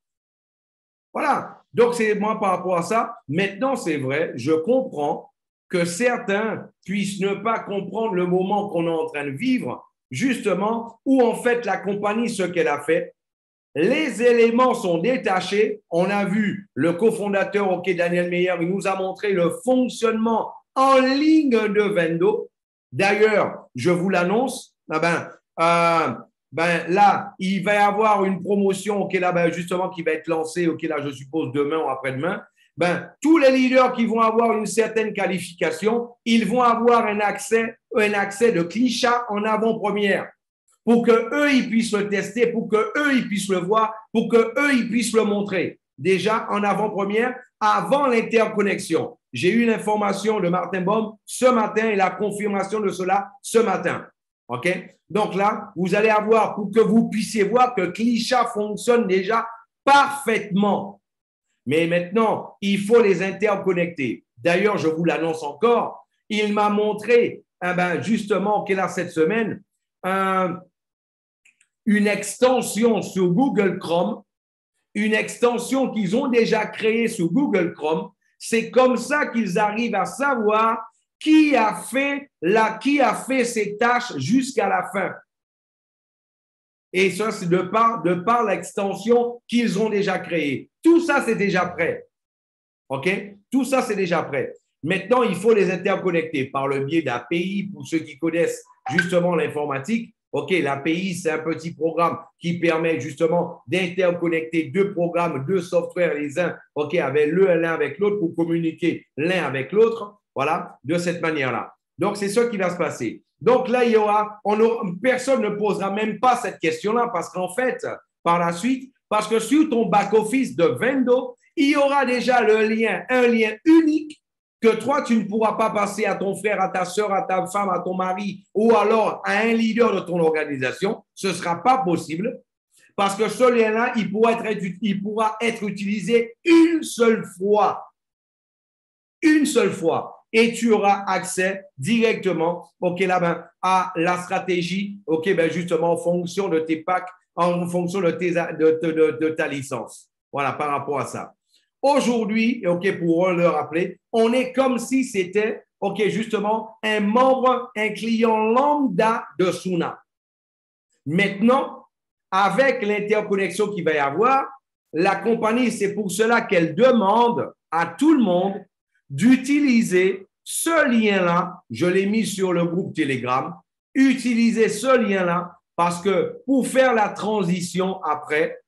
Voilà. Donc, c'est moi par rapport à ça. Maintenant, c'est vrai, je comprends que certains puissent ne pas comprendre le moment qu'on est en train de vivre, justement, où en fait la compagnie, ce qu'elle a fait, les éléments sont détachés. On a vu le cofondateur, OK, Daniel Meyer, il nous a montré le fonctionnement en ligne de Vendo. D'ailleurs, je vous l'annonce, là, il va y avoir une promotion, OK, là, ben, justement, qui va être lancée, OK, là, je suppose demain ou après-demain. Ben, tous les leaders qui vont avoir une certaine qualification, ils vont avoir un accès de Klisha en avant-première pour qu'eux, ils puissent le tester, pour qu'eux, ils puissent le voir, pour qu'eux, ils puissent le montrer. Déjà en avant-première, avant l'interconnexion. J'ai eu l'information de Martin Baum ce matin et la confirmation de cela ce matin. OK? Donc là, vous allez avoir, pour que vous puissiez voir que Klisha fonctionne déjà parfaitement. Mais maintenant, il faut les interconnecter. D'ailleurs, je vous l'annonce encore, il m'a montré, justement, qu'il a cette semaine, une extension sur Google Chrome, une extension qu'ils ont déjà créée sur Google Chrome. C'est comme ça qu'ils arrivent à savoir qui a fait ces tâches jusqu'à la fin. Et ça, c'est de par l'extension qu'ils ont déjà créée. Tout ça, c'est déjà prêt. OK? Tout ça, c'est déjà prêt. Maintenant, il faut les interconnecter par le biais d'API pour ceux qui connaissent justement l'informatique. OK, l'API, c'est un petit programme qui permet justement d'interconnecter 2 programmes, 2 softwares les uns, OK, avec l'un avec l'autre pour communiquer l'un avec l'autre. Voilà, de cette manière-là. Donc, c'est ce qui va se passer. Donc là, personne ne posera même pas cette question-là parce qu'en fait, par la suite, parce que sur ton back-office de Vendo, il y aura déjà un lien unique que toi, tu ne pourras pas passer à ton frère, à ta soeur, à ta femme, à ton mari ou alors à un leader de ton organisation. Ce ne sera pas possible parce que ce lien-là, il pourra être utilisé une seule fois. Une seule fois. Et tu auras accès directement à la stratégie, justement en fonction de tes packs, en fonction de ta licence. Voilà, par rapport à ça. Aujourd'hui, pour le rappeler, on est comme si c'était, justement, un membre, un client lambda de Suna. Maintenant, avec l'interconnexion qu'il va y avoir, la compagnie, c'est pour cela qu'elle demande à tout le monde d'utiliser ce lien-là. Je l'ai mis sur le groupe Telegram. Utilisez ce lien-là parce que pour faire la transition après,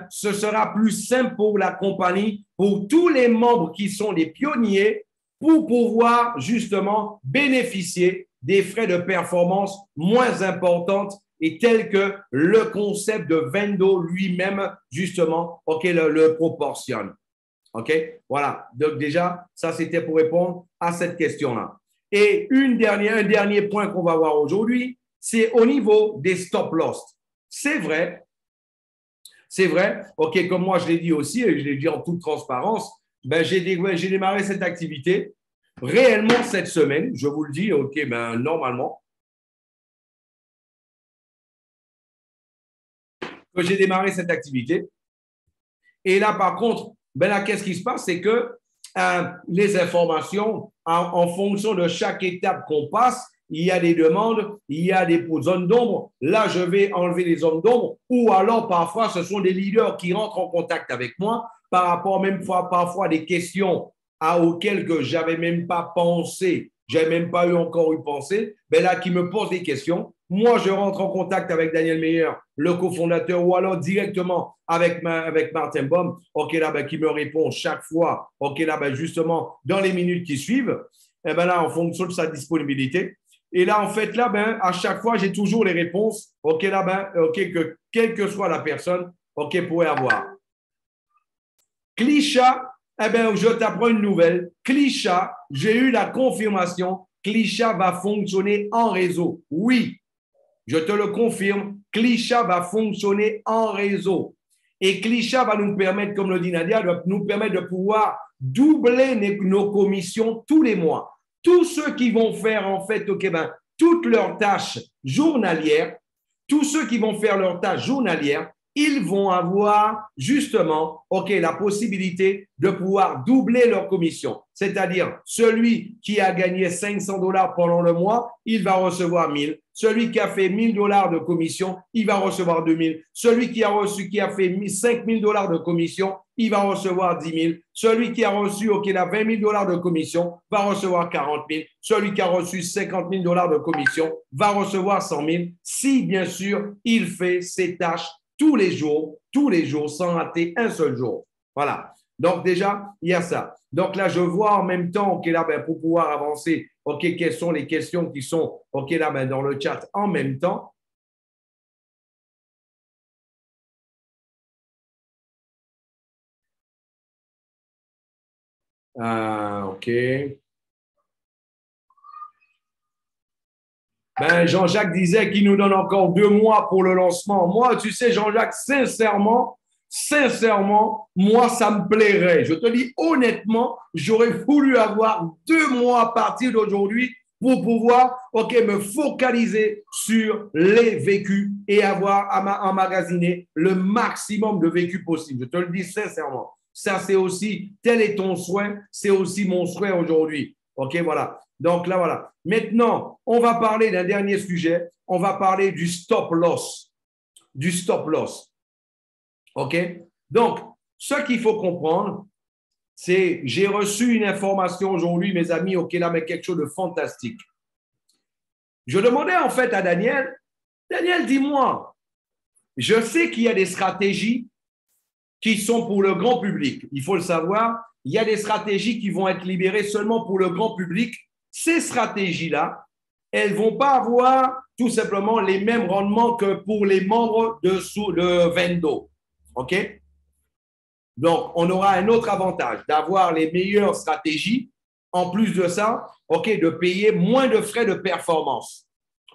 ce sera plus simple pour la compagnie, pour tous les membres qui sont des pionniers, pour pouvoir justement bénéficier des frais de performance moins importantes et tels que le concept de Vendo lui-même, justement, le proportionne. OK? Voilà. Donc, déjà, ça, c'était pour répondre à cette question-là. Et un dernier point qu'on va voir aujourd'hui, c'est au niveau des stop-loss. C'est vrai, comme moi je l'ai dit aussi, et je l'ai dit en toute transparence, j'ai démarré cette activité réellement cette semaine, je vous le dis, normalement, que j'ai démarré cette activité. Et là, par contre, qu'est-ce qui se passe? C'est que les informations, en fonction de chaque étape qu'on passe, il y a des demandes, il y a des zones d'ombre. Là, je vais enlever les zones d'ombre ou alors parfois, ce sont des leaders qui rentrent en contact avec moi par rapport même parfois à des questions auxquelles que je n'avais même pas pensé, je n'avais même pas encore eu pensé, là, qui me posent des questions. Moi, je rentre en contact avec Daniel Meyer, le cofondateur, ou alors directement avec Martin Baum, qui me répond chaque fois, justement, dans les minutes qui suivent, et là, en fonction de sa disponibilité. Et là, en fait, là, à chaque fois, j'ai toujours les réponses, que quelle que soit la personne, pourrait avoir. Klisha, je t'apprends une nouvelle. Klisha, j'ai eu la confirmation. Klisha va fonctionner en réseau. Oui, je te le confirme. Klisha va fonctionner en réseau. Et Klisha va nous permettre, comme le dit Nadia, de nous permettre de pouvoir doubler nos commissions tous les mois. Tous ceux qui vont faire, en fait, toutes leurs tâches journalières, ils vont avoir justement la possibilité de pouvoir doubler leur commission. C'est-à-dire, celui qui a gagné $500 pendant le mois, il va recevoir 1000. Celui qui a fait $1000 de commission, il va recevoir 2000. Celui qui a fait $5000 de commission, il va recevoir 10 000. Celui qui a reçu $20 000 de commission va recevoir 40 000. Celui qui a reçu $50 000 de commission va recevoir 100 000. Si, bien sûr, il fait ses tâches tous les jours, sans rater un seul jour. Voilà. Donc, déjà, il y a ça. Donc, là, je vois en même temps, pour pouvoir avancer, quelles sont les questions qui sont, dans le chat en même temps. OK. Jean-Jacques disait qu'il nous donne encore 2 mois pour le lancement. Moi, tu sais, Jean-Jacques, sincèrement, moi, ça me plairait. Je te dis honnêtement, j'aurais voulu avoir 2 mois à partir d'aujourd'hui pour pouvoir me focaliser sur les vécus et avoir emmagasiné le maximum de vécus possible. Je te le dis sincèrement. Ça, c'est aussi, tel est ton souhait, c'est aussi mon souhait aujourd'hui. Voilà. Donc là, voilà. Maintenant, on va parler d'un dernier sujet. On va parler du stop loss. Donc, ce qu'il faut comprendre, c'est j'ai reçu une information aujourd'hui, mes amis, mais quelque chose de fantastique. Je demandais en fait à Daniel, dis-moi, je sais qu'il y a des stratégies qui sont pour le grand public. Il faut le savoir, il y a des stratégies qui vont être libérées seulement pour le grand public. Ces stratégies-là, elles ne vont pas avoir tout simplement les mêmes rendements que pour les membres de Vendo. OK? Donc, on aura un autre avantage d'avoir les meilleures stratégies. En plus de ça, OK, de payer moins de frais de performance.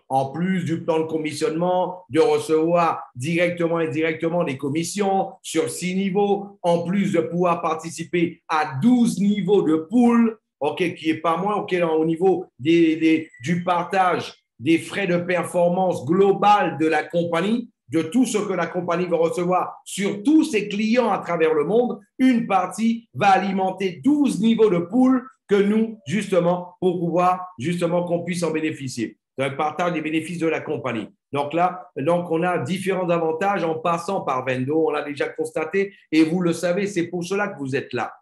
En plus du plan de commissionnement, de recevoir directement et indirectement des commissions sur 6 niveaux, en plus de pouvoir participer à 12 niveaux de pool, OK, qui est pas moins, OK, au niveau du partage des frais de performance global de la compagnie, de tout ce que la compagnie va recevoir sur tous ses clients à travers le monde, une partie va alimenter 12 niveaux de pool que nous, justement, pour pouvoir, justement, qu'on puisse en bénéficier. Un partage des bénéfices de la compagnie. Donc là, on a différents avantages en passant par Vendo, on l'a déjà constaté, et vous le savez, c'est pour cela que vous êtes là.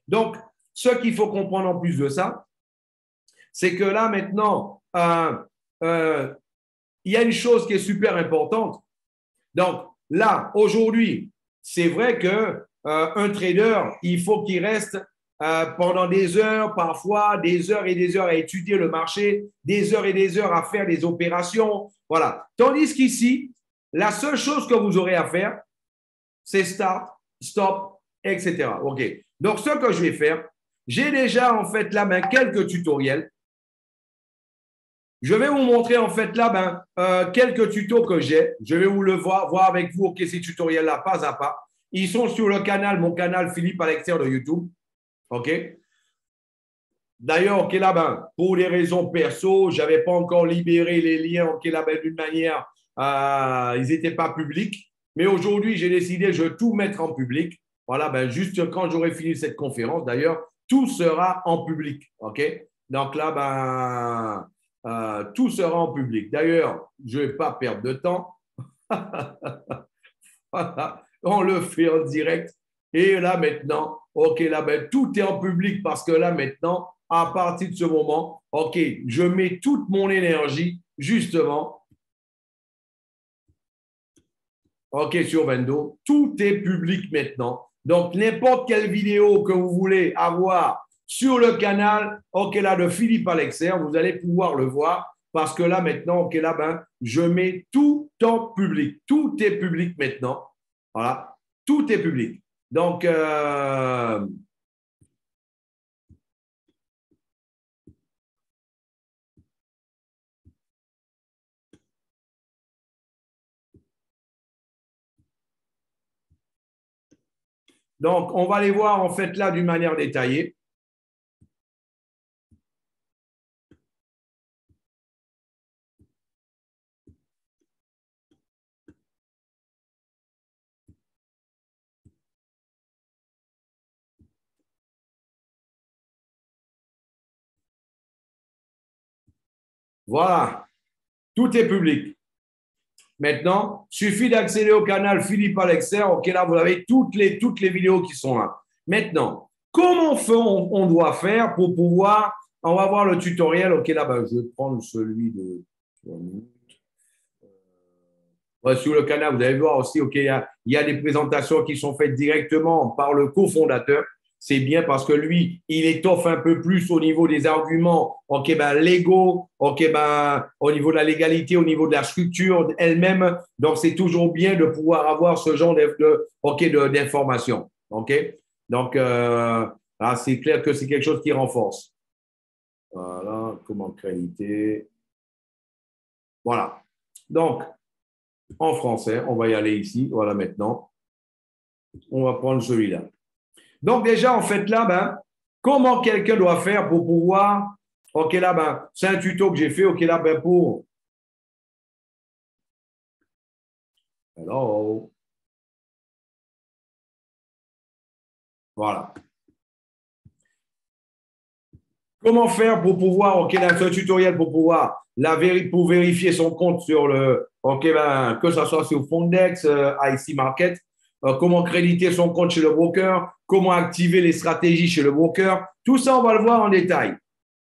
Donc, ce qu'il faut comprendre en plus de ça, c'est que là, maintenant, il y a une chose qui est super importante. Donc là, aujourd'hui, c'est vrai qu'un trader, il faut qu'il reste pendant des heures, parfois des heures et des heures à étudier le marché, des heures et des heures à faire des opérations. Voilà. Tandis qu'ici, la seule chose que vous aurez à faire, c'est start, stop, etc. OK. Donc, ce que je vais faire, j'ai déjà en fait là quelques tutoriels. Je vais vous montrer en fait là quelques tutos que j'ai. Je vais vous le voir avec vous, OK, ces tutoriels-là, pas à pas. Ils sont sur le canal, mon canal Philippe Alexer de YouTube. OK. D'ailleurs, OK, là, pour des raisons perso, je n'avais pas encore libéré les liens, OK, là, d'une manière, ils n'étaient pas publics. Mais aujourd'hui, j'ai décidé, je vais tout mettre en public. Voilà, juste quand j'aurai fini cette conférence, d'ailleurs, tout sera en public. OK. Donc là, tout sera en public. D'ailleurs, je ne vais pas perdre de temps. Voilà, on le fait en direct. Et là, maintenant, OK, là, tout est en public parce que là, maintenant, à partir de ce moment, OK, je mets toute mon énergie, justement, OK, sur Vendo. Tout est public maintenant. Donc, n'importe quelle vidéo que vous voulez avoir sur le canal, OK, là, de Philippe Alexer, vous allez pouvoir le voir parce que là, maintenant, OK, là, je mets tout en public. Tout est public maintenant. Voilà, tout est public. Donc, on va les voir en fait là d'une manière détaillée. Voilà, tout est public. Maintenant, il suffit d'accéder au canal Philippe Alexer. OK, là, vous avez toutes les vidéos qui sont là. Maintenant, comment on doit faire pour pouvoir… On va voir le tutoriel. OK, là, je vais prendre celui de… sur le canal, vous allez voir aussi, OK, il y a des présentations qui sont faites directement par le cofondateur. C'est bien parce que lui, il étoffe un peu plus au niveau des arguments, OK, légaux, OK, au niveau de la légalité, au niveau de la structure elle-même. Donc, c'est toujours bien de pouvoir avoir ce genre d'informations. OK? Donc, c'est clair que c'est quelque chose qui renforce. Voilà, comment qualité. Voilà. Donc, en français, on va y aller ici. Voilà, maintenant. On va prendre celui-là. Donc, déjà, en fait, là, comment quelqu'un doit faire pour pouvoir… OK, là, c'est un tuto que j'ai fait. OK, là, pour… Hello. Voilà. Comment faire pour pouvoir… OK, là, c'est un tutoriel pour pouvoir pour vérifier son compte sur le… OK, que ce soit sur Fondex, IC Market. Comment créditer son compte chez le broker, comment activer les stratégies chez le broker. Tout ça, on va le voir en détail.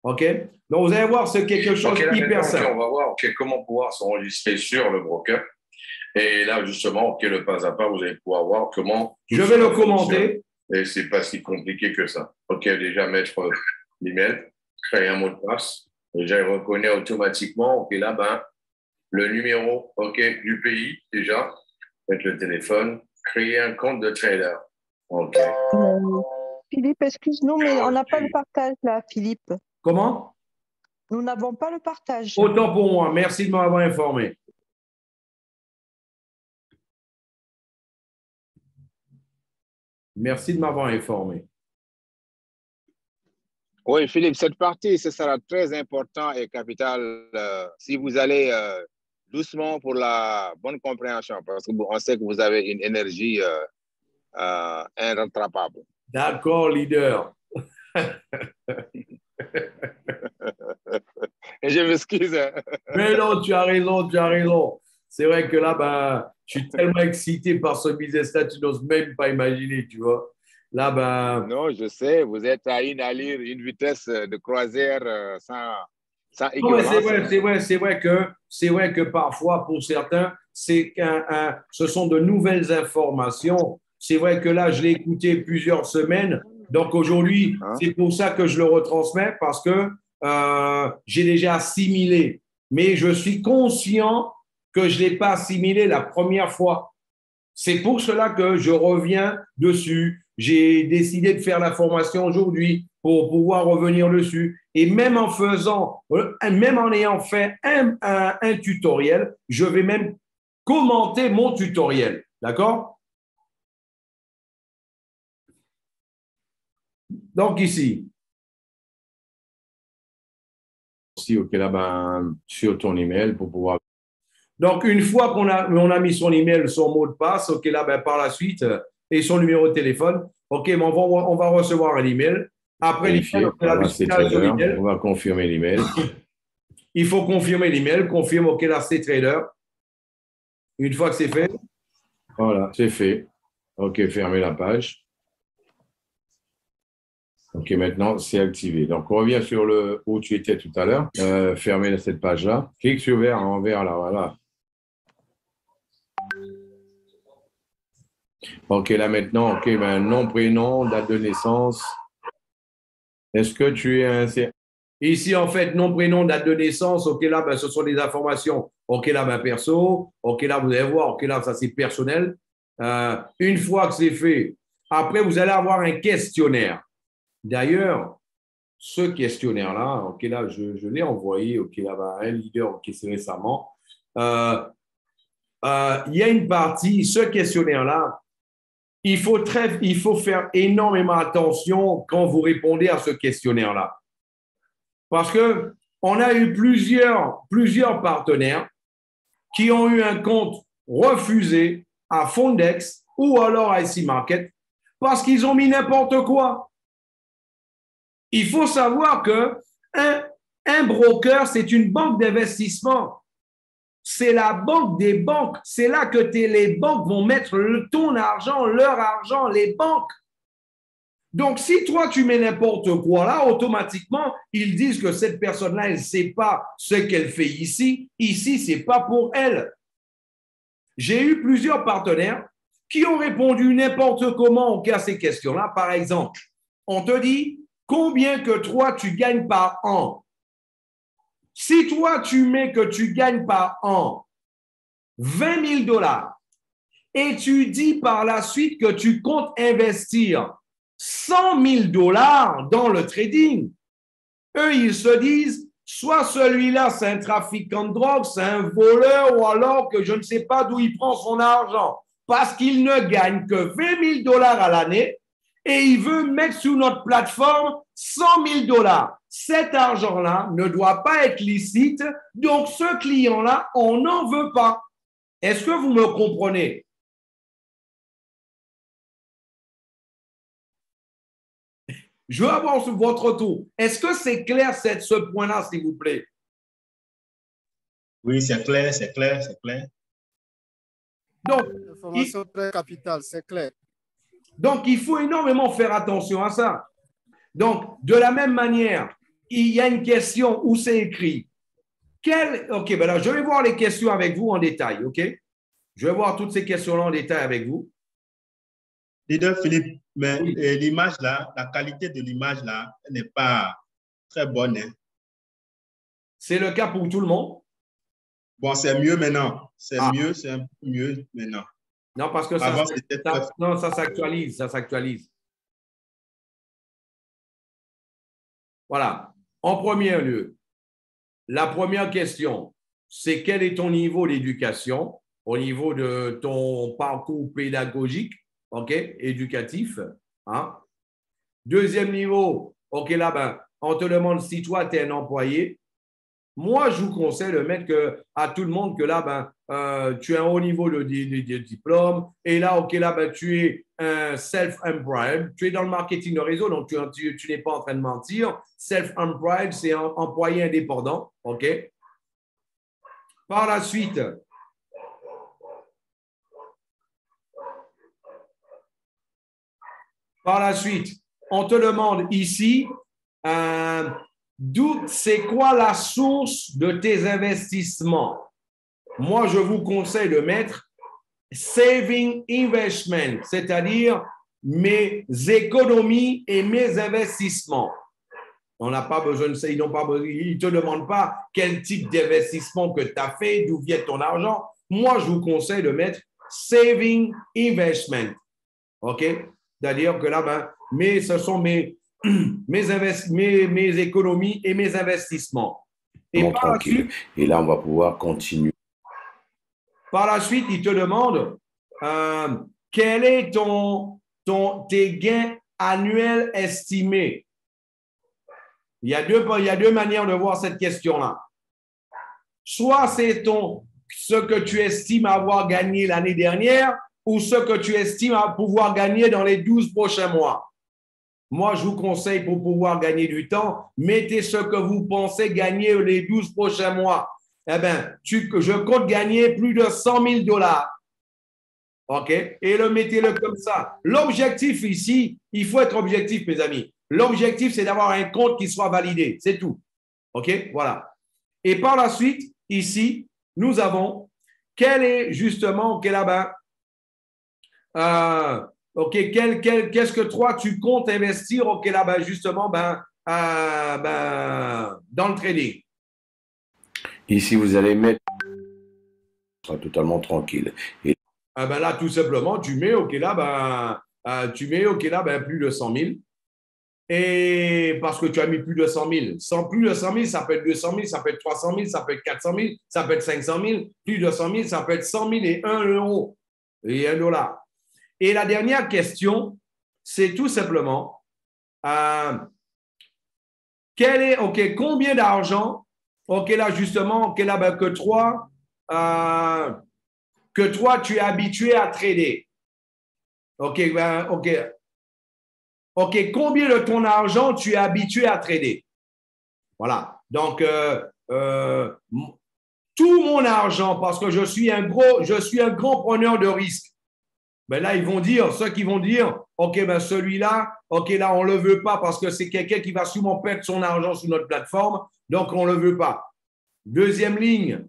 OK? Donc, vous allez voir, c'est quelque chose hyper simple. On va voir comment pouvoir s'enregistrer sur le broker. Et là, justement, le pas à pas, vous allez pouvoir voir comment… Je vais le commenter. Et c'est pas si compliqué que ça. OK, déjà mettre l'email, créer un mot de passe. Déjà, il reconnaît automatiquement. OK, là, ben, le numéro OK, du pays, déjà, mettre le téléphone, créer un compte de trader. OK. Philippe, excuse-nous, mais on n'a pas le partage là, Philippe. Comment? Nous n'avons pas le partage. Autant pour moi. Merci de m'avoir informé. Merci de m'avoir informé. Oui, Philippe, cette partie, ce sera très important et capital si vous allez doucement pour la bonne compréhension, parce qu'on sait que vous avez une énergie irrattrapable. D'accord, leader. Et je m'excuse. Mais non, tu as raison, tu as raison. C'est vrai que là, ben, je suis tellement excité par ce business-là, tu n'oses même pas imaginer, tu vois. Là, ben. Non, je sais, vous êtes à une allure, une vitesse de croisière sans équivalence. Non, c'est vrai que parfois, pour certains, ce sont de nouvelles informations. C'est vrai que là, je l'ai écouté plusieurs semaines. Donc aujourd'hui, c'est pour ça que je le retransmets parce que j'ai déjà assimilé. Mais je suis conscient que je ne l'ai pas assimilé la première fois. C'est pour cela que je reviens dessus. J'ai décidé de faire la formation aujourd'hui pour pouvoir revenir dessus. Et même en ayant fait un tutoriel, je vais même commenter mon tutoriel. D'accord? Donc ici. OK, là, ben, sur ton email pour pouvoir. Donc, une fois qu'on a mis son email, son mot de passe, OK, là, ben, par la suite, et son numéro de téléphone, OK, mais on va recevoir un email. Après l'email, on va confirmer l'email. Il faut confirmer l'email, confirme, OK, là, c'est trader. Une fois que c'est fait, voilà, c'est fait. OK, fermez la page. OK, maintenant, c'est activé. Donc, on revient sur le où tu étais tout à l'heure. Fermez cette page-là. Clique sur vert, en vert, là, voilà. OK, là maintenant, OK, ben, nom, prénom, date de naissance. Est-ce que tu es un... Ici, en fait, nom, prénom, date de naissance, OK, là, ben, ce sont des informations. OK, là, ben, perso. OK, là, vous allez voir. OK, là, ça, c'est personnel. Une fois que c'est fait, après, vous allez avoir un questionnaire. D'ailleurs, ce questionnaire-là, OK, là, je l'ai envoyé, OK, là, ben, un leader, OK, c'est récemment. Il y a une partie, ce questionnaire-là, il faut faire énormément attention quand vous répondez à ce questionnaire-là. Parce qu'on a eu plusieurs partenaires qui ont eu un compte refusé à Fondex ou alors à IC Market parce qu'ils ont mis n'importe quoi. Il faut savoir qu'un broker, c'est une banque d'investissement. C'est la banque des banques. C'est là que les banques vont mettre ton argent, leur argent, les banques. Donc, si toi, tu mets n'importe quoi là, automatiquement, ils disent que cette personne-là, elle ne sait pas ce qu'elle fait ici. Ici, ce n'est pas pour elle. J'ai eu plusieurs partenaires qui ont répondu n'importe comment à ces questions-là. Par exemple, on te dit combien que toi, tu gagnes par an. Si toi, tu mets que tu gagnes par an 20 000 $ et tu dis par la suite que tu comptes investir 100 000 $ dans le trading, eux, ils se disent, soit celui-là, c'est un trafiquant de drogue, c'est un voleur, ou alors que je ne sais pas d'où il prend son argent, parce qu'il ne gagne que 20 000 $ à l'année et il veut mettre sur notre plateforme 100 000 $. Cet argent-là ne doit pas être licite, donc ce client-là, on n'en veut pas. Est-ce que vous me comprenez? Je veux avoir votre tour. Est-ce que c'est clair ce point-là, s'il vous plaît? Oui, c'est clair, c'est clair, c'est clair. Donc, information très capitale, c'est clair. Donc, il faut énormément faire attention à ça. Donc, de la même manière, il y a une question où c'est écrit. OK, ben là, je vais voir les questions avec vous en détail, OK? Je vais voir toutes ces questions-là en détail avec vous. Leader Philippe, mais Oui. l'image là, la qualité de l'image là, elle n'est pas très bonne, hein. C'est le cas pour tout le monde. Bon, c'est mieux maintenant. C'est Ah. mieux, c'est un peu mieux maintenant. Non, parce que Avant, c'était très... non, ça s'actualise, ça s'actualise. Voilà. En premier lieu, la première question, c'est quel est ton niveau d'éducation au niveau de ton parcours pédagogique, ok, éducatif. Hein? Deuxième niveau, ok, là, ben, on te demande si toi, tu es un employé. Moi, je vous conseille de mettre à tout le monde que là, ben, tu as un haut niveau de diplôme. Et là, OK, là, ben, tu es un self-employed. Tu es dans le marketing de réseau, donc tu n'es pas en train de mentir. Self-employed, c'est un employé indépendant. OK? Par la suite, on te demande ici, c'est quoi la source de tes investissements? Moi, je vous conseille de mettre saving investment, c'est-à-dire mes économies et mes investissements. On n'a pas besoin de ça, ils ne te demandent pas quel type d'investissement que tu as fait, d'où vient ton argent. Moi, je vous conseille de mettre saving investment. OK? C'est-à-dire que là, ben, ce sont mes économies et mes investissements. Et Bon, tranquille. Et là, on va pouvoir continuer. Par la suite, il te demande quel est tes gains annuels estimés. Il y a deux manières de voir cette question-là. Soit c'est ce que tu estimes avoir gagné l'année dernière ou ce que tu estimes pouvoir gagner dans les 12 prochains mois. Moi, je vous conseille pour pouvoir gagner du temps, mettez ce que vous pensez gagner les 12 prochains mois. Eh bien, je compte gagner plus de 100 000 $. OK? Et mettez-le comme ça. L'objectif ici, il faut être objectif, mes amis. L'objectif, c'est d'avoir un compte qui soit validé. C'est tout. OK? Voilà. Et par la suite, ici, nous avons quel est justement, OK, là-bas, OK, qu'est-ce que toi, tu comptes investir, OK, là-bas, justement, dans le trading? Ici, vous allez mettre totalement tranquille. Et là, tout simplement, tu mets, OK, là, plus de 100 000. Et parce que tu as mis plus de 100 000. Sans plus de 100 000, ça peut être 200 000, ça peut être 300 000, ça peut être 400 000, ça peut être 500 000. Plus de 100 000, ça peut être 100 000 et 1 euro et 1 dollar. Et la dernière question, c'est tout simplement combien d'argent, OK, là, justement, OK, là, que toi, tu es habitué à trader. OK, OK, combien de ton argent tu es habitué à trader? Voilà. Donc, tout mon argent, parce que je suis un grand preneur de risques. Ben là, ceux qui vont dire, OK, ben celui-là, OK, là, on ne le veut pas parce que c'est quelqu'un qui va sûrement perdre son argent sur notre plateforme, donc on ne le veut pas. Deuxième ligne,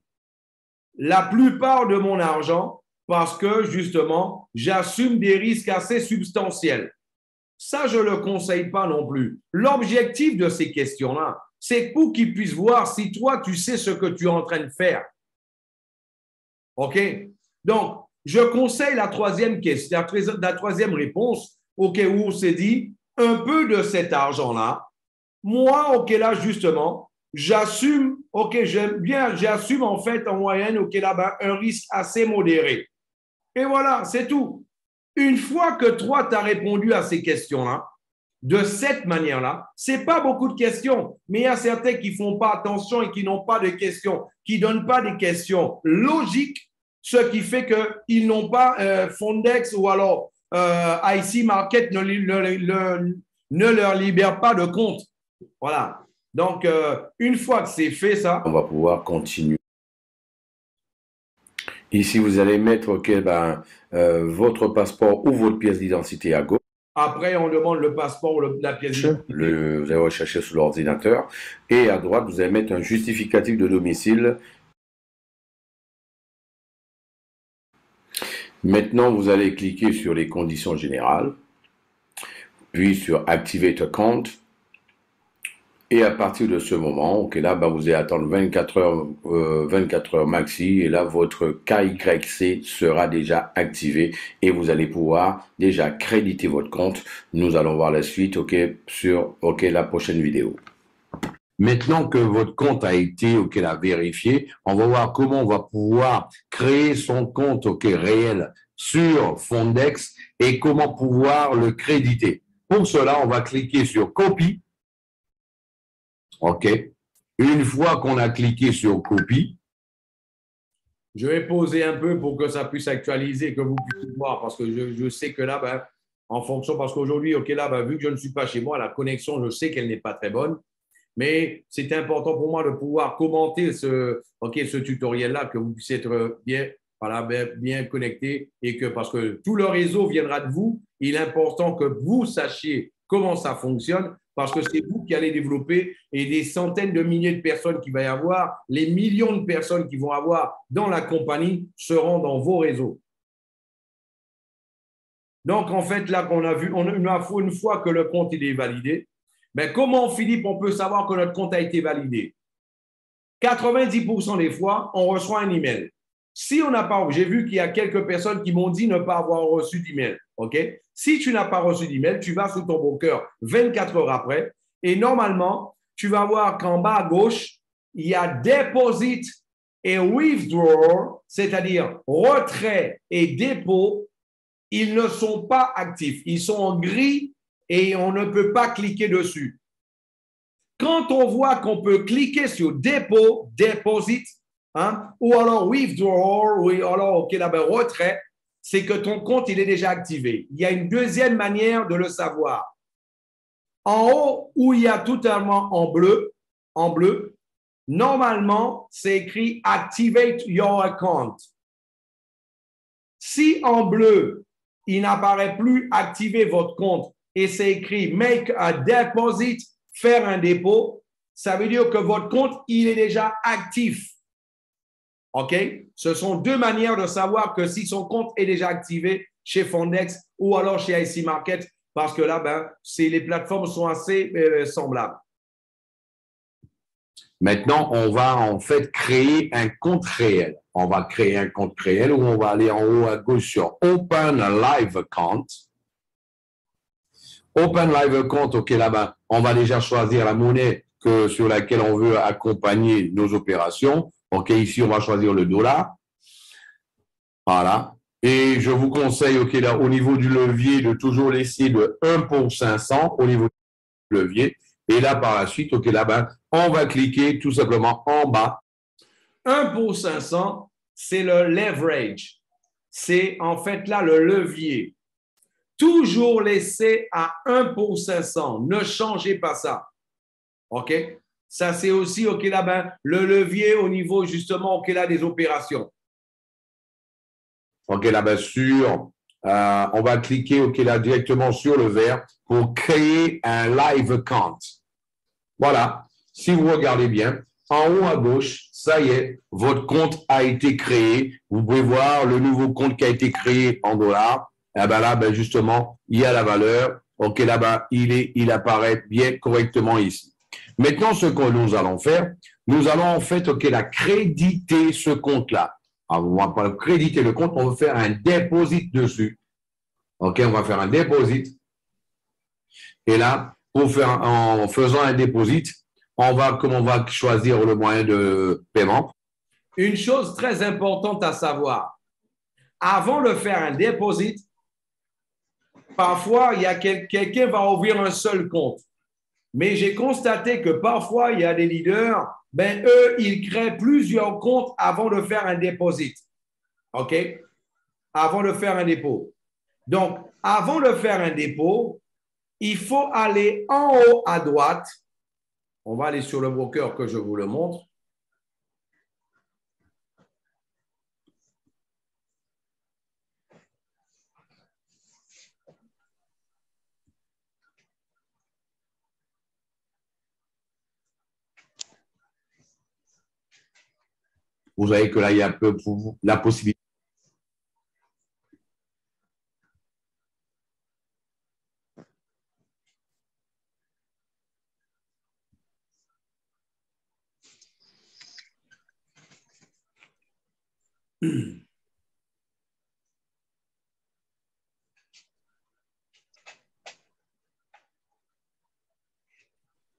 la plupart de mon argent, parce que justement, j'assume des risques assez substantiels. Ça, je ne le conseille pas non plus. L'objectif de ces questions-là, c'est pour qu'ils puissent voir si toi, tu sais ce que tu es en train de faire. OK? Donc, je conseille la troisième question, la troisième réponse, OK, où c'est dit, un peu de cet argent-là. Moi, OK, là, justement, j'assume, OK, j'assume en fait en moyenne, OK, là-bas, un risque assez modéré. Et voilà, c'est tout. Une fois que toi, tu as répondu à ces questions-là, de cette manière-là, ce n'est pas beaucoup de questions, mais il y a certains qui ne font pas attention et qui n'ont pas de questions, qui ne donnent pas des questions logiques, ce qui fait qu'ils n'ont pas Fondex ou alors IC Market ne leur libère pas de compte. Voilà. Donc, une fois que c'est fait, ça, on va pouvoir continuer. Ici, vous allez mettre votre passeport ou votre pièce d'identité à gauche. Après, on demande le passeport ou la pièce d'identité. Vous allez rechercher sur l'ordinateur. Et à droite, vous allez mettre un justificatif de domicile. Maintenant, vous allez cliquer sur les conditions générales, puis sur Activate Account. Et à partir de ce moment, ok, là, bah, vous allez attendre 24 heures maxi, et là, votre KYC sera déjà activé et vous allez pouvoir déjà créditer votre compte. Nous allons voir la suite, ok, sur, ok, la prochaine vidéo. Maintenant que votre compte a été, ok, là, vérifié, on va voir comment on va pouvoir créer son compte, ok, réel sur Fondex et comment pouvoir le créditer. Pour cela, on va cliquer sur Copie. OK. Une fois qu'on a cliqué sur copie, je vais poser un peu pour que ça puisse actualiser, que vous puissiez voir, parce que je sais que là, ben, en fonction, parce qu'aujourd'hui, OK, là, ben, vu que je ne suis pas chez moi, la connexion, je sais qu'elle n'est pas très bonne, mais c'est important pour moi de pouvoir commenter ce tutoriel-là, que vous puissiez être bien, voilà, bien connecté et que, parce que tout le réseau viendra de vous, il est important que vous sachiez comment ça fonctionne parce que c'est vous qui allez développer et des centaines de milliers de personnes qu'il va y avoir, les millions de personnes qui vont avoir dans la compagnie seront dans vos réseaux. Donc, en fait, là qu'on a vu, une fois que le compte il est validé, ben, comment, Philippe, on peut savoir que notre compte a été validé? 90% des fois, on reçoit un email. Si on n'a pas, j'ai vu qu'il y a quelques personnes qui m'ont dit ne pas avoir reçu d'email. OK? Si tu n'as pas reçu d'email, tu vas sur ton broker 24 heures après et normalement, tu vas voir qu'en bas à gauche, il y a deposit et withdraw, c'est-à-dire retrait et dépôt. Ils ne sont pas actifs. Ils sont en gris et on ne peut pas cliquer dessus. Quand on voit qu'on peut cliquer sur dépôt, deposit, hein, ou alors withdraw, ou alors OK, là, ben, retrait, c'est que ton compte il est déjà activé. Il y a une deuxième manière de le savoir. En haut, où il y a totalement en bleu, normalement, c'est écrit Activate your account. Si en bleu, il n'apparaît plus activer votre compte et c'est écrit Make a deposit, faire un dépôt, ça veut dire que votre compte, il est déjà actif. OK? Ce sont deux manières de savoir que si son compte est déjà activé chez Fondex ou alors chez IC Market, parce que là, ben, les plateformes sont assez semblables. maintenant, on va en fait créer un compte réel. On va créer un compte réel où on va aller en haut à gauche sur Open a Live Account. Open Live Account, OK, là-bas, on va déjà choisir la monnaie sur laquelle on veut accompagner nos opérations. OK, ici, on va choisir le dollar. Voilà. Et je vous conseille, OK, là, au niveau du levier, de toujours laisser de 1 pour 500 au niveau du levier. Et là, par la suite, OK, là-bas, on va cliquer tout simplement en bas. 1 pour 500, c'est le leverage. C'est en fait là le levier. Toujours laisser à 1 pour 500. Ne changez pas ça. OK? Ça, c'est aussi, OK, là, ben, le levier au niveau, justement, OK, là, des opérations. OK, là-bas, on va cliquer, OK, là, directement sur le vert pour créer un live account. Voilà. Si vous regardez bien, en haut à gauche, ça y est, votre compte a été créé. Vous pouvez voir le nouveau compte qui a été créé en dollars. Et ben là, ben justement, il y a la valeur. OK, là-bas, il apparaît bien correctement ici. Maintenant, ce que nous allons faire, nous allons en fait, OK, là, créditer ce compte-là. Alors, on ne va pas créditer le compte, on va faire un deposit dessus. OK, on va faire un deposit. Et là, en faisant un deposit, on va choisir le moyen de paiement. Une chose très importante à savoir, avant de faire un deposit, parfois, il y a quelqu'un va ouvrir un seul compte. Mais j'ai constaté que parfois, il y a des leaders, ben, eux, ils créent plusieurs comptes avant de faire un deposit. OK? Avant de faire un dépôt. Donc, avant de faire un dépôt, il faut aller en haut à droite. On va aller sur le broker que je vous le montre. Vous voyez que là, il y a un peu la possibilité.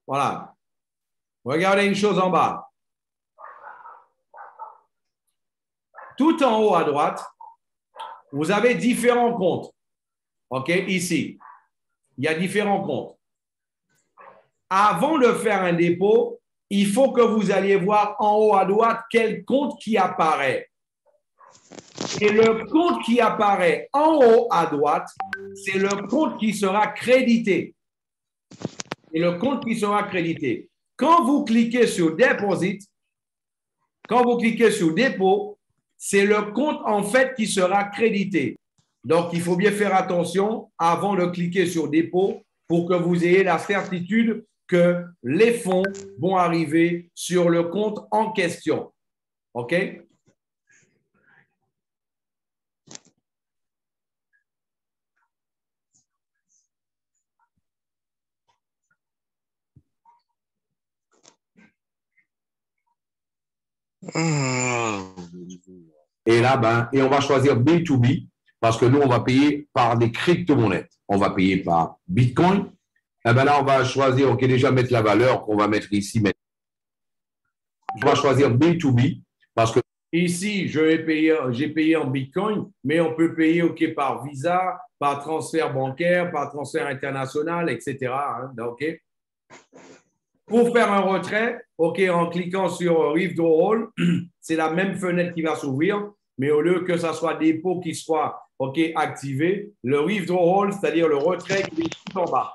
Voilà. Regardez une chose en bas. Tout en haut à droite, vous avez différents comptes. OK, ici, il y a différents comptes. Avant de faire un dépôt, il faut que vous alliez voir en haut à droite quel compte qui apparaît. Et le compte qui apparaît en haut à droite, c'est le compte qui sera crédité. Et le compte qui sera crédité. Quand vous cliquez sur Deposit, quand vous cliquez sur Dépôt, c'est le compte en fait qui sera crédité. Donc, il faut bien faire attention avant de cliquer sur Dépôt pour que vous ayez la certitude que les fonds vont arriver sur le compte en question. OK? Et là, et on va choisir B2B parce que nous, on va payer par des crypto-monnaies. On va payer par Bitcoin. Et là, on va choisir, OK, déjà mettre la valeur qu'on va mettre ici. On va choisir B2B parce que ici, j'ai payé en Bitcoin, mais on peut payer OK, par Visa, par transfert bancaire, par transfert international, etc. Hein, OK? Pour faire un retrait, OK, en cliquant sur Withdrawal, c'est la même fenêtre qui va s'ouvrir, mais au lieu que ça soit dépôt qui soit OK, activé, le Withdrawal, c'est-à-dire le retrait qui est tout en bas.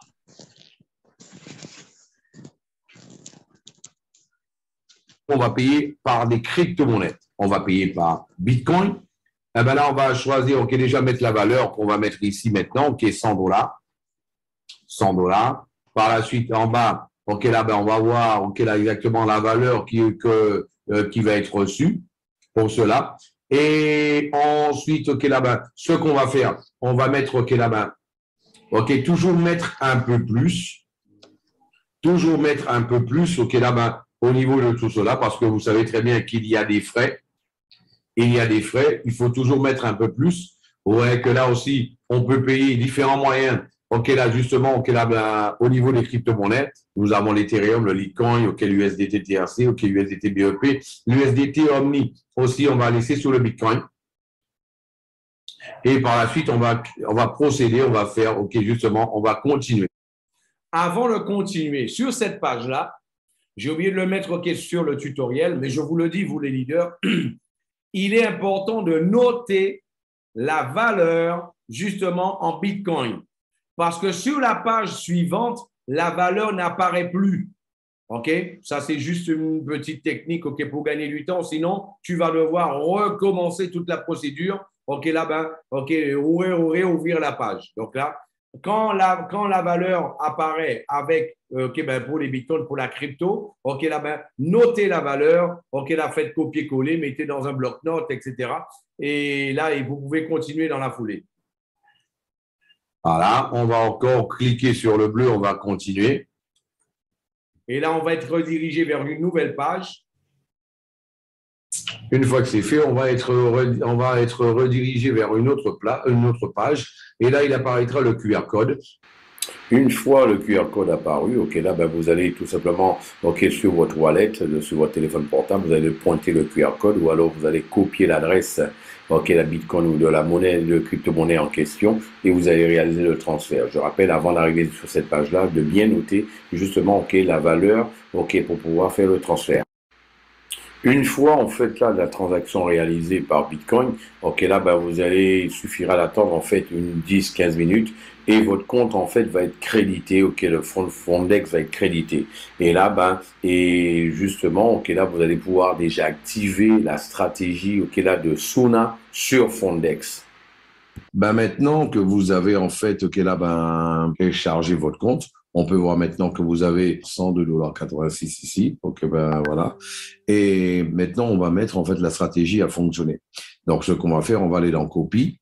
on va payer par des crypto-monnaies. On va payer par Bitcoin. Et là, on va choisir, OK, déjà mettre la valeur qu'on va mettre ici maintenant, OK, $100. $100. Par la suite, en bas, OK, là, on va voir, OK, là, exactement la valeur qui va être reçue pour cela. Et ensuite, OK, là, ce qu'on va faire, on va mettre, OK, là, OK, toujours mettre un peu plus. Toujours mettre un peu plus, OK, là, au niveau de tout cela, parce que vous savez très bien qu'il y a des frais. Il y a des frais, il faut toujours mettre un peu plus. Vous voyez que là aussi, on peut payer différents moyens. OK, là, justement, OK, là, au niveau des crypto-monnaies, nous avons l'Ethereum, le Litecoin, OK, l'USDT TRC, OK, l'USDT BEP, l'USDT Omni. Aussi, on va laisser sur le Bitcoin. Et par la suite, on va procéder, on va faire, OK, justement, on va continuer. Avant de continuer sur cette page-là, j'ai oublié de le mettre OK, sur le tutoriel, mais je vous le dis, vous les leaders, il est important de noter la valeur justement en Bitcoin. Parce que sur la page suivante, la valeur n'apparaît plus. OK? Ça, c'est juste une petite technique OK, pour gagner du temps. Sinon, tu vas devoir recommencer toute la procédure. OK, là, OK, réouvrir la page. Donc là, quand la valeur apparaît avec, OK, pour les bitcoins, pour la crypto, OK, là, notez la valeur, OK, là, faites copier-coller, mettez dans un bloc-notes, etc. Et là, vous pouvez continuer dans la foulée. Voilà, on va encore cliquer sur le bleu, on va continuer. Et là, on va être redirigé vers une nouvelle page. Une fois que c'est fait, on va être redirigé vers une autre page. Et là, il apparaîtra le QR code. Une fois le QR code apparu, OK, là, vous allez tout simplement, OK, sur votre wallet, sur votre téléphone portable, vous allez pointer le QR code ou alors vous allez copier l'adresse, OK, la Bitcoin ou de la monnaie, de crypto-monnaie en question et vous allez réaliser le transfert. Je rappelle, avant d'arriver sur cette page-là, de bien noter justement, OK, la valeur, OK, pour pouvoir faire le transfert. Une fois, en fait, là, la transaction réalisée par Bitcoin, OK, là, il suffira d'attendre, en fait, une 10-15 minutes et votre compte, en fait, va être crédité, OK, le Fondex va être crédité. Et là, et justement, OK, là, vous allez pouvoir déjà activer la stratégie, OK, là, de Suna sur Fondex. Maintenant que vous avez, en fait, OK, là, chargé votre compte, on peut voir maintenant que vous avez $102,86 ici. OK, voilà. Et maintenant, on va mettre en fait la stratégie à fonctionner. Donc, ce qu'on va faire, on va aller dans copie.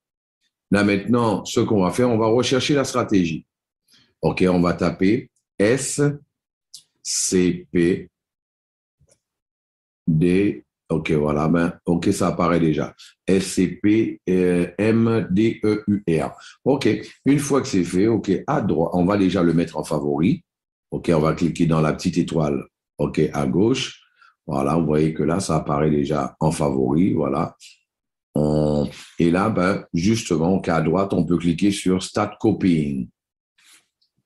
Là, maintenant, ce qu'on va faire, on va rechercher la stratégie. OK, on va taper SCP D OK, voilà. Ben, OK, ça apparaît déjà. SCPMDEUR. OK. Une fois que c'est fait, OK, à droite, on va déjà le mettre en favori. OK, on va cliquer dans la petite étoile. OK, à gauche. Voilà, vous voyez que là, ça apparaît déjà en favori. Voilà. Et là, ben, justement, OK, à droite, on peut cliquer sur Start Copying.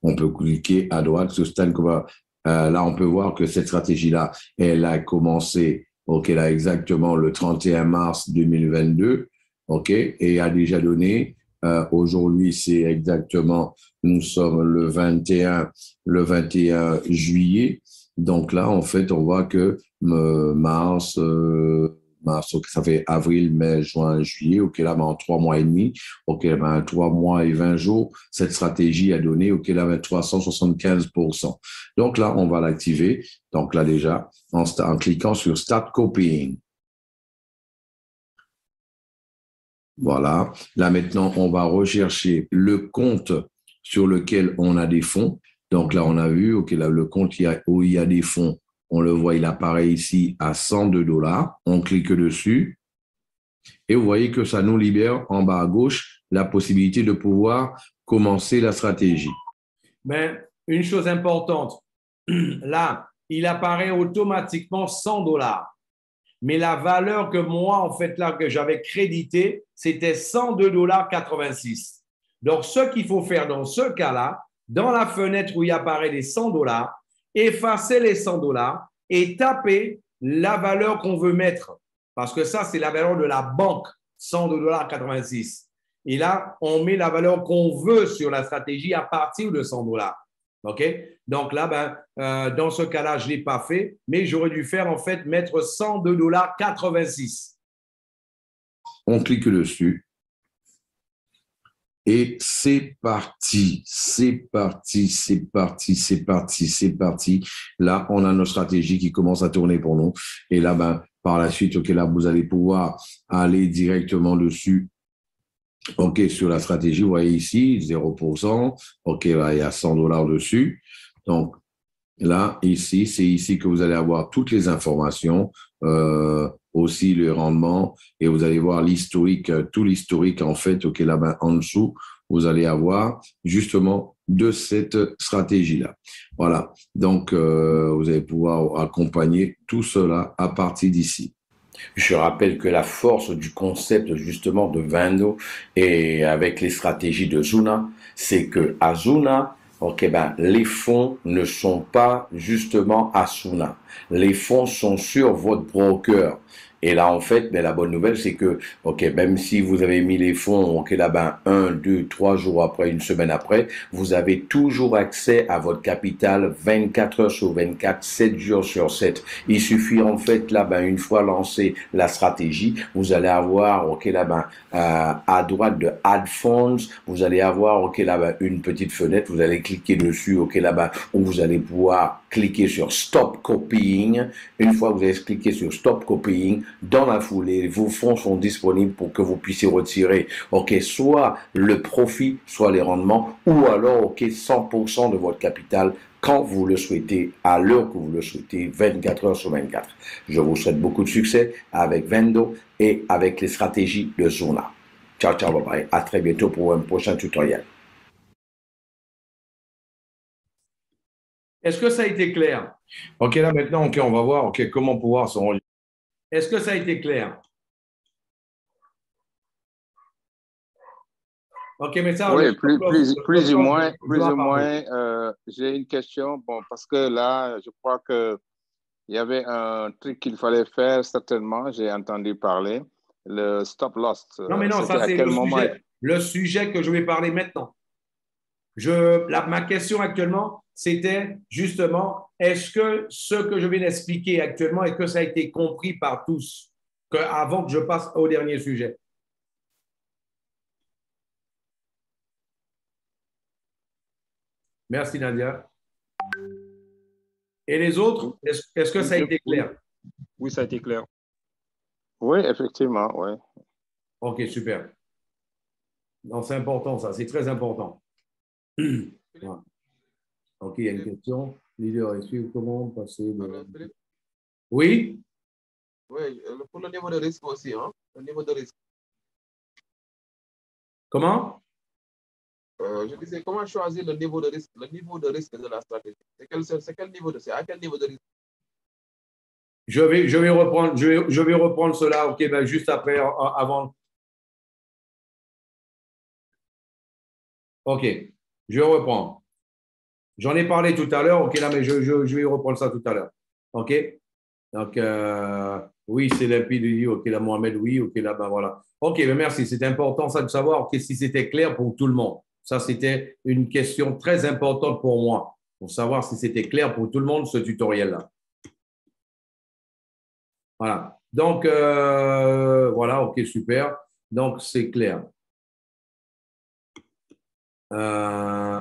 On peut cliquer à droite sur Start Copying. Là, on peut voir que cette stratégie-là, elle a commencé, OK, là, exactement le 31 mars 2022, OK, et a déjà donné, aujourd'hui, c'est exactement, nous sommes le 21 juillet. Donc là, en fait, on voit que mars, OK, ça fait avril, mai, juin, juillet. OK, là, ben, en 3 mois et demi. OK, ben, 3 mois et 20 jours, cette stratégie a donné, OK, là, ben, 375%. Donc là, on va l'activer. Donc là, déjà, en cliquant sur Start Copying. Voilà. Là, maintenant, on va rechercher le compte sur lequel on a des fonds. Donc là, on a vu, OK, là, le compte où il y a des fonds, on le voit, il apparaît ici à $102. On clique dessus et vous voyez que ça nous libère en bas à gauche la possibilité de pouvoir commencer la stratégie. Mais une chose importante, là, il apparaît automatiquement $100. Mais la valeur que moi, en fait, là, que j'avais crédité, c'était $102,86. Donc, ce qu'il faut faire dans ce cas-là, dans la fenêtre où il apparaît les $100, effacer les $100 et taper la valeur qu'on veut mettre. Parce que ça, c'est la valeur de la banque, $102,86. Et là, on met la valeur qu'on veut sur la stratégie à partir de $100. OK? Donc là, dans ce cas-là, je ne l'ai pas fait, mais j'aurais dû faire, en fait, mettre $102,86. On clique dessus. Et c'est parti, c'est parti, c'est parti, c'est parti, c'est parti. Là, on a notre stratégie qui commence à tourner pour nous. Et là, ben, par la suite, OK, là, vous allez pouvoir aller directement dessus. OK, sur la stratégie, vous voyez ici, 0%. OK, là, il y a $100 dessus. Donc, là, ici, c'est ici que vous allez avoir toutes les informations, aussi le rendement, et vous allez voir l'historique, tout l'historique, en fait, OK, là-bas en dessous, vous allez avoir justement de cette stratégie-là. Voilà. Donc, vous allez pouvoir accompagner tout cela à partir d'ici. Je rappelle que la force du concept justement de Vendo et avec les stratégies de Zuna, c'est que à Zuna, OK, ben, les fonds ne sont pas justement à Zuna. Les fonds sont sur votre broker. Et là, en fait, ben, la bonne nouvelle, c'est que, OK, même si vous avez mis les fonds, OK, là, ben, 1, 2, 3 jours après, une semaine après, vous avez toujours accès à votre capital 24 heures sur 24, 7 jours sur 7. Il suffit, en fait, là, ben, une fois lancé la stratégie, vous allez avoir, OK, là, ben, à droite de Add Funds, vous allez avoir, OK, là, ben, une petite fenêtre, vous allez cliquer dessus, OK, là, ben, où vous allez pouvoir cliquer sur Stop Copying. Une fois que vous avez cliqué sur Stop Copying, dans la foulée, vos fonds sont disponibles pour que vous puissiez retirer, OK, soit le profit, soit les rendements, ou alors, OK, 100% de votre capital quand vous le souhaitez, à l'heure que vous le souhaitez, 24 heures sur 24. Je vous souhaite beaucoup de succès avec Vendo et avec les stratégies de Zuna. Ciao, ciao, bye bye. À très bientôt pour un prochain tutoriel. Est-ce que ça a été clair? OK, là maintenant, OK, on va voir, OK, comment pouvoir se rendre. Est-ce que ça a été clair? OK, mais ça... Oui, plus ou moins, j'ai une question. Bon, parce que là, je crois qu'il y avait un truc qu'il fallait faire, certainement, j'ai entendu parler, le stop loss. Non, mais non, ça c'est le sujet que je vais parler maintenant. Ma question actuellement, c'était justement, est-ce que ce que je viens d'expliquer actuellement, est-ce que ça a été compris par tous avant que je passe au dernier sujet? Merci Nadia. Et les autres, est-ce que ça a été clair? Oui, ça a été clair. Oui, effectivement, oui. OK, super. Non, c'est important ça, c'est très important. Voilà. OK, il y a une question. Leader, est-ce comment passer de... Oui? Oui, pour le niveau de risque aussi, hein? Le niveau de risque. Comment? Je disais, comment choisir le niveau de risque de la stratégie? C'est quel niveau c'est à quel niveau de risque? Je vais reprendre cela, ok, ben juste après, avant. Ok, je reprends. J'en ai parlé tout à l'heure, ok, là, mais je vais reprendre ça tout à l'heure. Ok? Donc, oui, c'est limpide, ok, là, Mohamed, oui, ok, là, ben voilà. Ok, ben merci, c'est important ça de savoir si c'était clair pour tout le monde. Ça, c'était une question très importante pour moi, pour savoir si c'était clair pour tout le monde, ce tutoriel-là. Voilà. Donc, voilà, ok, super. Donc, c'est clair.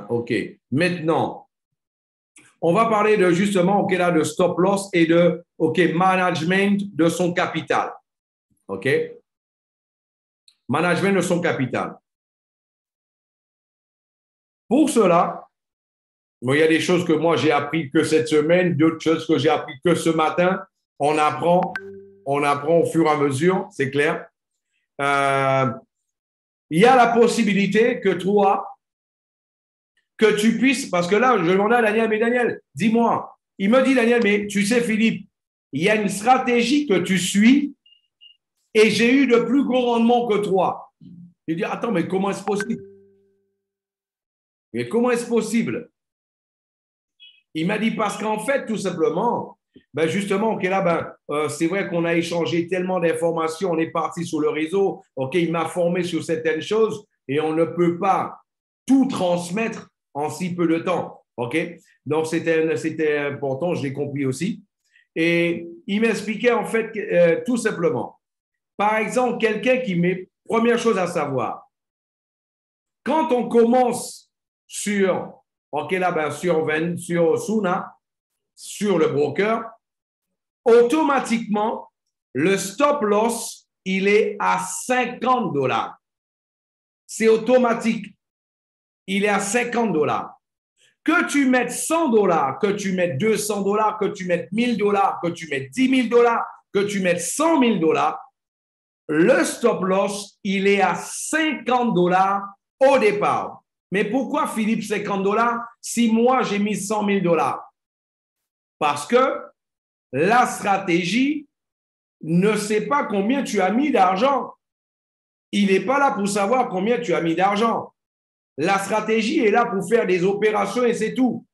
Ok. Maintenant, on va parler de justement, ok, là, de stop loss et de, ok, management de son capital. Ok. Management de son capital. Pour cela, bon, il y a des choses que moi j'ai appris que cette semaine, d'autres choses que j'ai appris que ce matin. On apprend au fur et à mesure, c'est clair. Il y a la possibilité que toi, que tu puisses, parce que là, je demandais à Daniel, mais Daniel, dis-moi, il me dit, Daniel, mais tu sais, Philippe, il y a une stratégie que tu suis et j'ai eu de plus gros rendement que toi. Je dis, attends, mais comment est-ce possible? Mais comment est-ce possible? Il m'a dit, parce qu'en fait, tout simplement, ben justement, ok, là, c'est vrai qu'on a échangé tellement d'informations, on est parti sur le réseau, ok, il m'a formé sur certaines choses et on ne peut pas tout transmettre en si peu de temps, ok? Donc, c'était important, je l'ai compris aussi. Et il m'expliquait en fait tout simplement. Par exemple, quelqu'un qui met, première chose à savoir, quand on commence sur, ok, là, sur Suna, sur le broker, automatiquement, le stop loss, il est à $50. C'est automatique. Il est à $50. Que tu mettes $100, que tu mettes $200, que tu mettes $1000, que tu mettes $10,000, que tu mettes $100,000, le stop loss, il est à $50 au départ. Mais pourquoi, Philippe, $50 si moi, j'ai mis $100,000? Parce que la stratégie ne sait pas combien tu as mis d'argent. Il n'est pas là pour savoir combien tu as mis d'argent. La stratégie est là pour faire des opérations et c'est tout.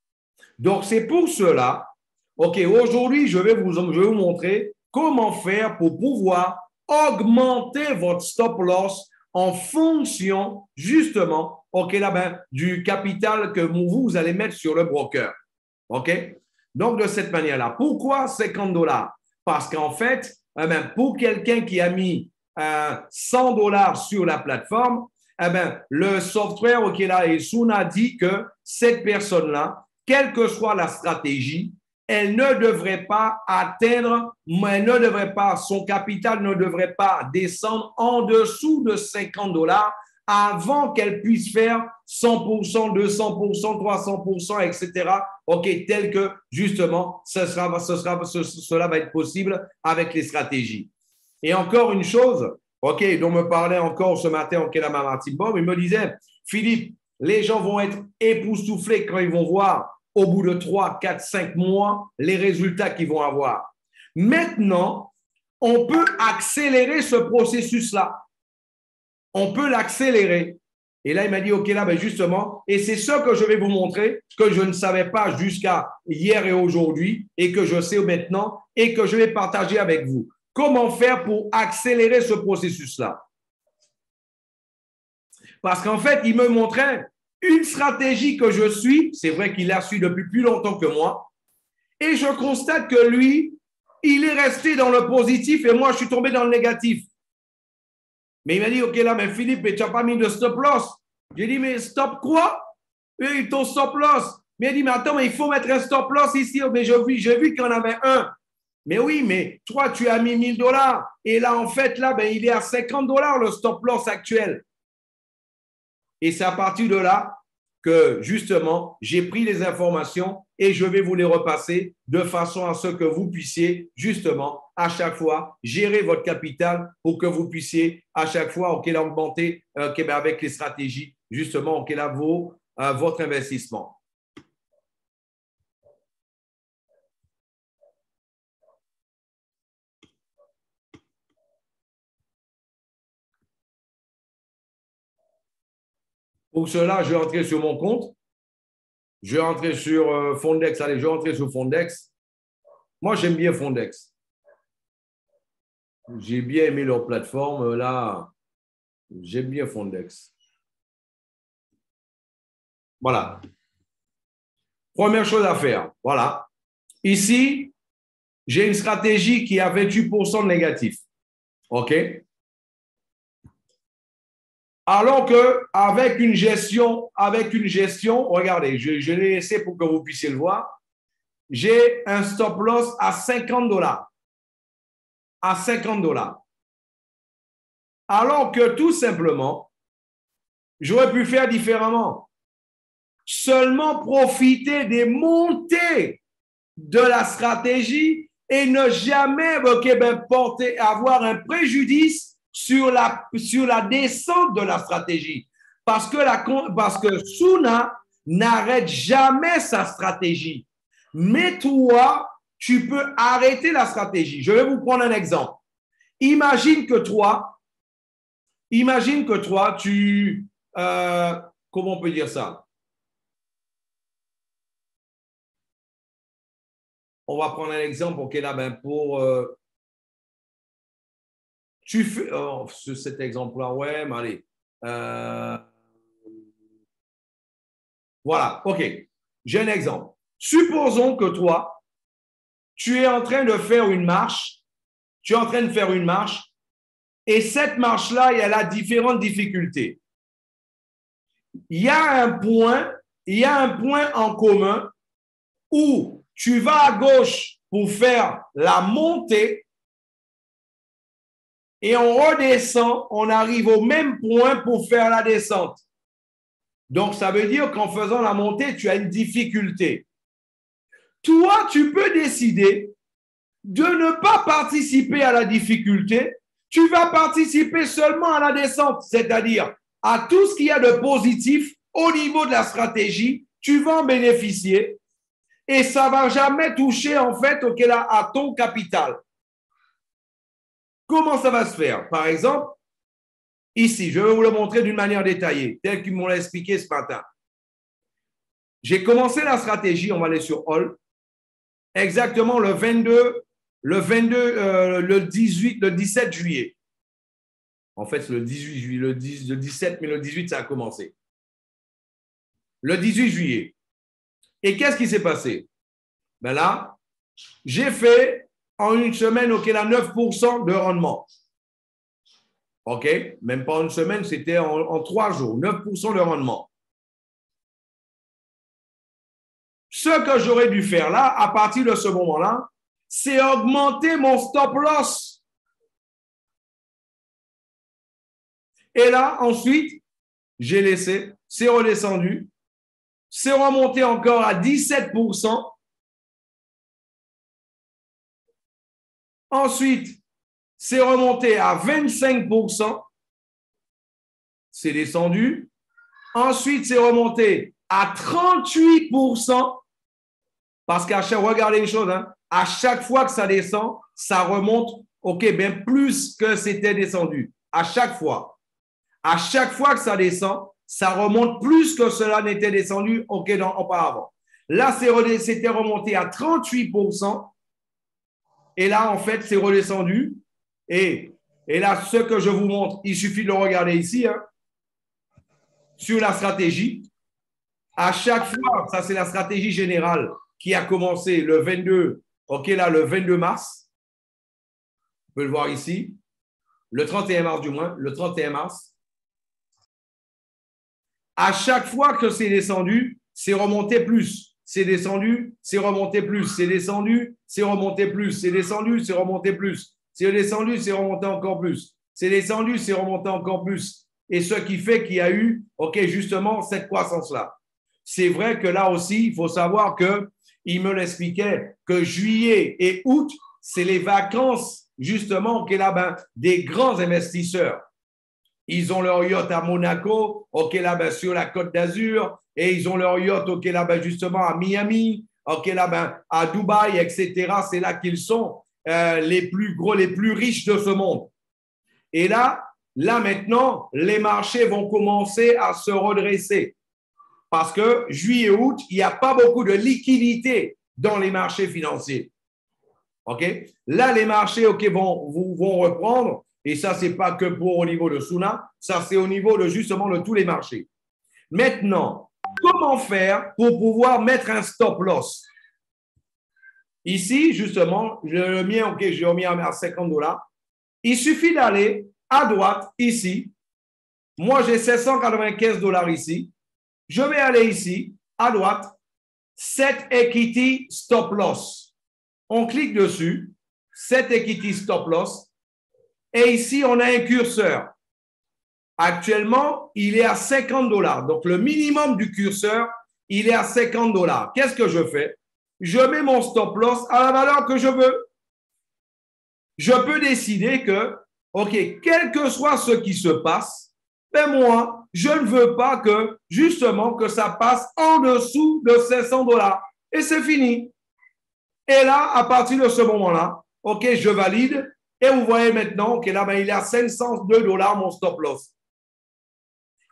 Donc, c'est pour cela, ok, aujourd'hui, je vais vous montrer comment faire pour pouvoir augmenter votre stop loss en fonction, justement, ok, là, du capital que vous allez mettre sur le broker. Ok? Donc, de cette manière-là. Pourquoi $50? Parce qu'en fait, pour quelqu'un qui a mis $100 sur la plateforme, le software, ok, là, et Suna dit que cette personne-là, quelle que soit la stratégie, elle ne devrait pas atteindre, elle ne devrait pas, son capital ne devrait pas descendre en dessous de $50 avant qu'elle puisse faire 100%, 200%, 300%, etc. OK, tel que justement, cela va être possible avec les stratégies. Et encore une chose, OK, dont me parlait encore ce matin, OK, la Martin Bob, il me disait, Philippe, les gens vont être époustouflés quand ils vont voir au bout de 3, 4, 5 mois les résultats qu'ils vont avoir. Maintenant, on peut accélérer ce processus-là. On peut l'accélérer. Et là, il m'a dit, OK, là, justement, et c'est ça que je vais vous montrer, que je ne savais pas jusqu'à hier et aujourd'hui, et que je sais maintenant, et que je vais partager avec vous. Comment faire pour accélérer ce processus-là? Parce qu'en fait, il me montrait une stratégie que je suis, c'est vrai qu'il l'a su depuis plus longtemps que moi, et je constate que lui, il est resté dans le positif et moi, je suis tombé dans le négatif. Mais il m'a dit, OK, là, mais Philippe, mais tu n'as pas mis de stop loss. J'ai dit, mais stop quoi? Oui, ton stop loss. Mais il dit, mais attends, mais il faut mettre un stop loss ici. Mais j'ai vu qu'il y en avait un. Mais oui, mais toi, tu as mis $1000. Et là, en fait, là, il est à $50 le stop loss actuel. Et c'est à partir de là que, justement, j'ai pris les informations et je vais vous les repasser de façon à ce que vous puissiez justement à chaque fois gérer votre capital pour que vous puissiez à chaque fois augmenter avec les stratégies justement votre investissement. Pour cela, je vais entrer sur mon compte. Je vais entrer sur Fondex. Allez, je vais entrer sur Fondex. Moi, j'aime bien Fondex. J'ai bien aimé leur plateforme. Là, j'aime bien Fondex. Voilà. Première chose à faire. Voilà. Ici, j'ai une stratégie qui a 28% de négatif. OK? Alors qu'avec une gestion, regardez, je l'ai laissé pour que vous puissiez le voir, j'ai un stop loss à $50. À $50. Alors que tout simplement, j'aurais pu faire différemment. Seulement profiter des montées de la stratégie et ne jamais avoir un préjudice sur la descente de la stratégie. Parce que Suna n'arrête jamais sa stratégie. Mais toi, tu peux arrêter la stratégie. Je vais vous prendre un exemple. Imagine que toi, tu... comment on peut dire ça? On va prendre un exemple. OK, là, tu fais, sur cet exemple-là, ouais, mais allez. Voilà, OK. J'ai un exemple. Supposons que toi, tu es en train de faire une marche. Et cette marche-là, il y a différentes difficultés. Il y a un point en commun où tu vas à gauche pour faire la montée. Et on redescend, on arrive au même point pour faire la descente. Donc, ça veut dire qu'en faisant la montée, tu as une difficulté. Toi, tu peux décider de ne pas participer à la difficulté. Tu vas participer seulement à la descente, c'est-à-dire à tout ce qu'il y a de positif au niveau de la stratégie. Tu vas en bénéficier et ça ne va jamais toucher en fait à ton capital. Comment ça va se faire? Par exemple, ici, je vais vous le montrer d'une manière détaillée, tel qu'ils m'ont expliqué ce matin. J'ai commencé la stratégie, on va aller sur All, exactement le 17 juillet. En fait, c'est le 18 juillet, le 17, mais le 18, ça a commencé. Le 18 juillet. Et qu'est-ce qui s'est passé? Ben là, j'ai fait en une semaine, là, 9% de rendement. OK? Même pas une semaine, c'était en 3 jours, 9% de rendement. Ce que j'aurais dû faire là, à partir de ce moment-là, c'est augmenter mon stop loss. Et là, ensuite, j'ai laissé, c'est redescendu, c'est remonté encore à 17%. Ensuite, c'est remonté à 25%. C'est descendu. Ensuite, c'est remonté à 38%. Parce qu'à chaque, regardez une chose, hein, à chaque fois que ça descend, ça remonte, bien plus que c'était descendu. À chaque fois. À chaque fois que ça descend, ça remonte plus que cela n'était descendu auparavant. Là, c'était remonté à 38%. Et là, en fait, c'est redescendu. Et là, ce que je vous montre, il suffit de le regarder ici, hein, sur la stratégie. À chaque fois, ça c'est la stratégie générale qui a commencé le 22, le 22 mars. On peut le voir ici. Le 31 mars du moins, le 31 mars. À chaque fois que c'est descendu, c'est remonté plus. C'est descendu, c'est remonté plus. C'est descendu, c'est remonté plus. C'est descendu, c'est remonté plus. C'est descendu, c'est remonté encore plus. C'est descendu, c'est remonté encore plus. Et ce qui fait qu'il y a eu, justement, cette croissance-là. C'est vrai que là aussi, il faut savoir que il me l'expliquait que juillet et août, c'est les vacances, justement, des grands investisseurs. Ils ont leur yacht à Monaco, sur la Côte d'Azur, et ils ont leur yacht, justement, à Miami, à Dubaï, etc. C'est là qu'ils sont les plus gros, les plus riches de ce monde. Et là maintenant, les marchés vont commencer à se redresser. Parce que juillet, août, il n'y a pas beaucoup de liquidité dans les marchés financiers. Là, les marchés vont reprendre. Et ça, ce n'est pas que au niveau de Suna, ça, c'est au niveau de justement de tous les marchés. Maintenant, comment faire pour pouvoir mettre un stop loss? Ici, justement, le mien, j'ai remis à 50 $. Il suffit d'aller à droite, ici. Moi, j'ai 795 $ ici. Je vais aller ici, à droite, Set Equity Stop Loss. On clique dessus, Set Equity Stop Loss. Et ici, on a un curseur. Actuellement, il est à 50 $. Donc, le minimum du curseur, il est à 50 $. Qu'est-ce que je fais? Je mets mon stop loss à la valeur que je veux. Je peux décider que, quel que soit ce qui se passe, ben moi, je ne veux pas que, justement, que ça passe en dessous de 500 $. Et c'est fini. Et là, à partir de ce moment-là, je valide. Et vous voyez maintenant, il est à 502 $ mon stop loss.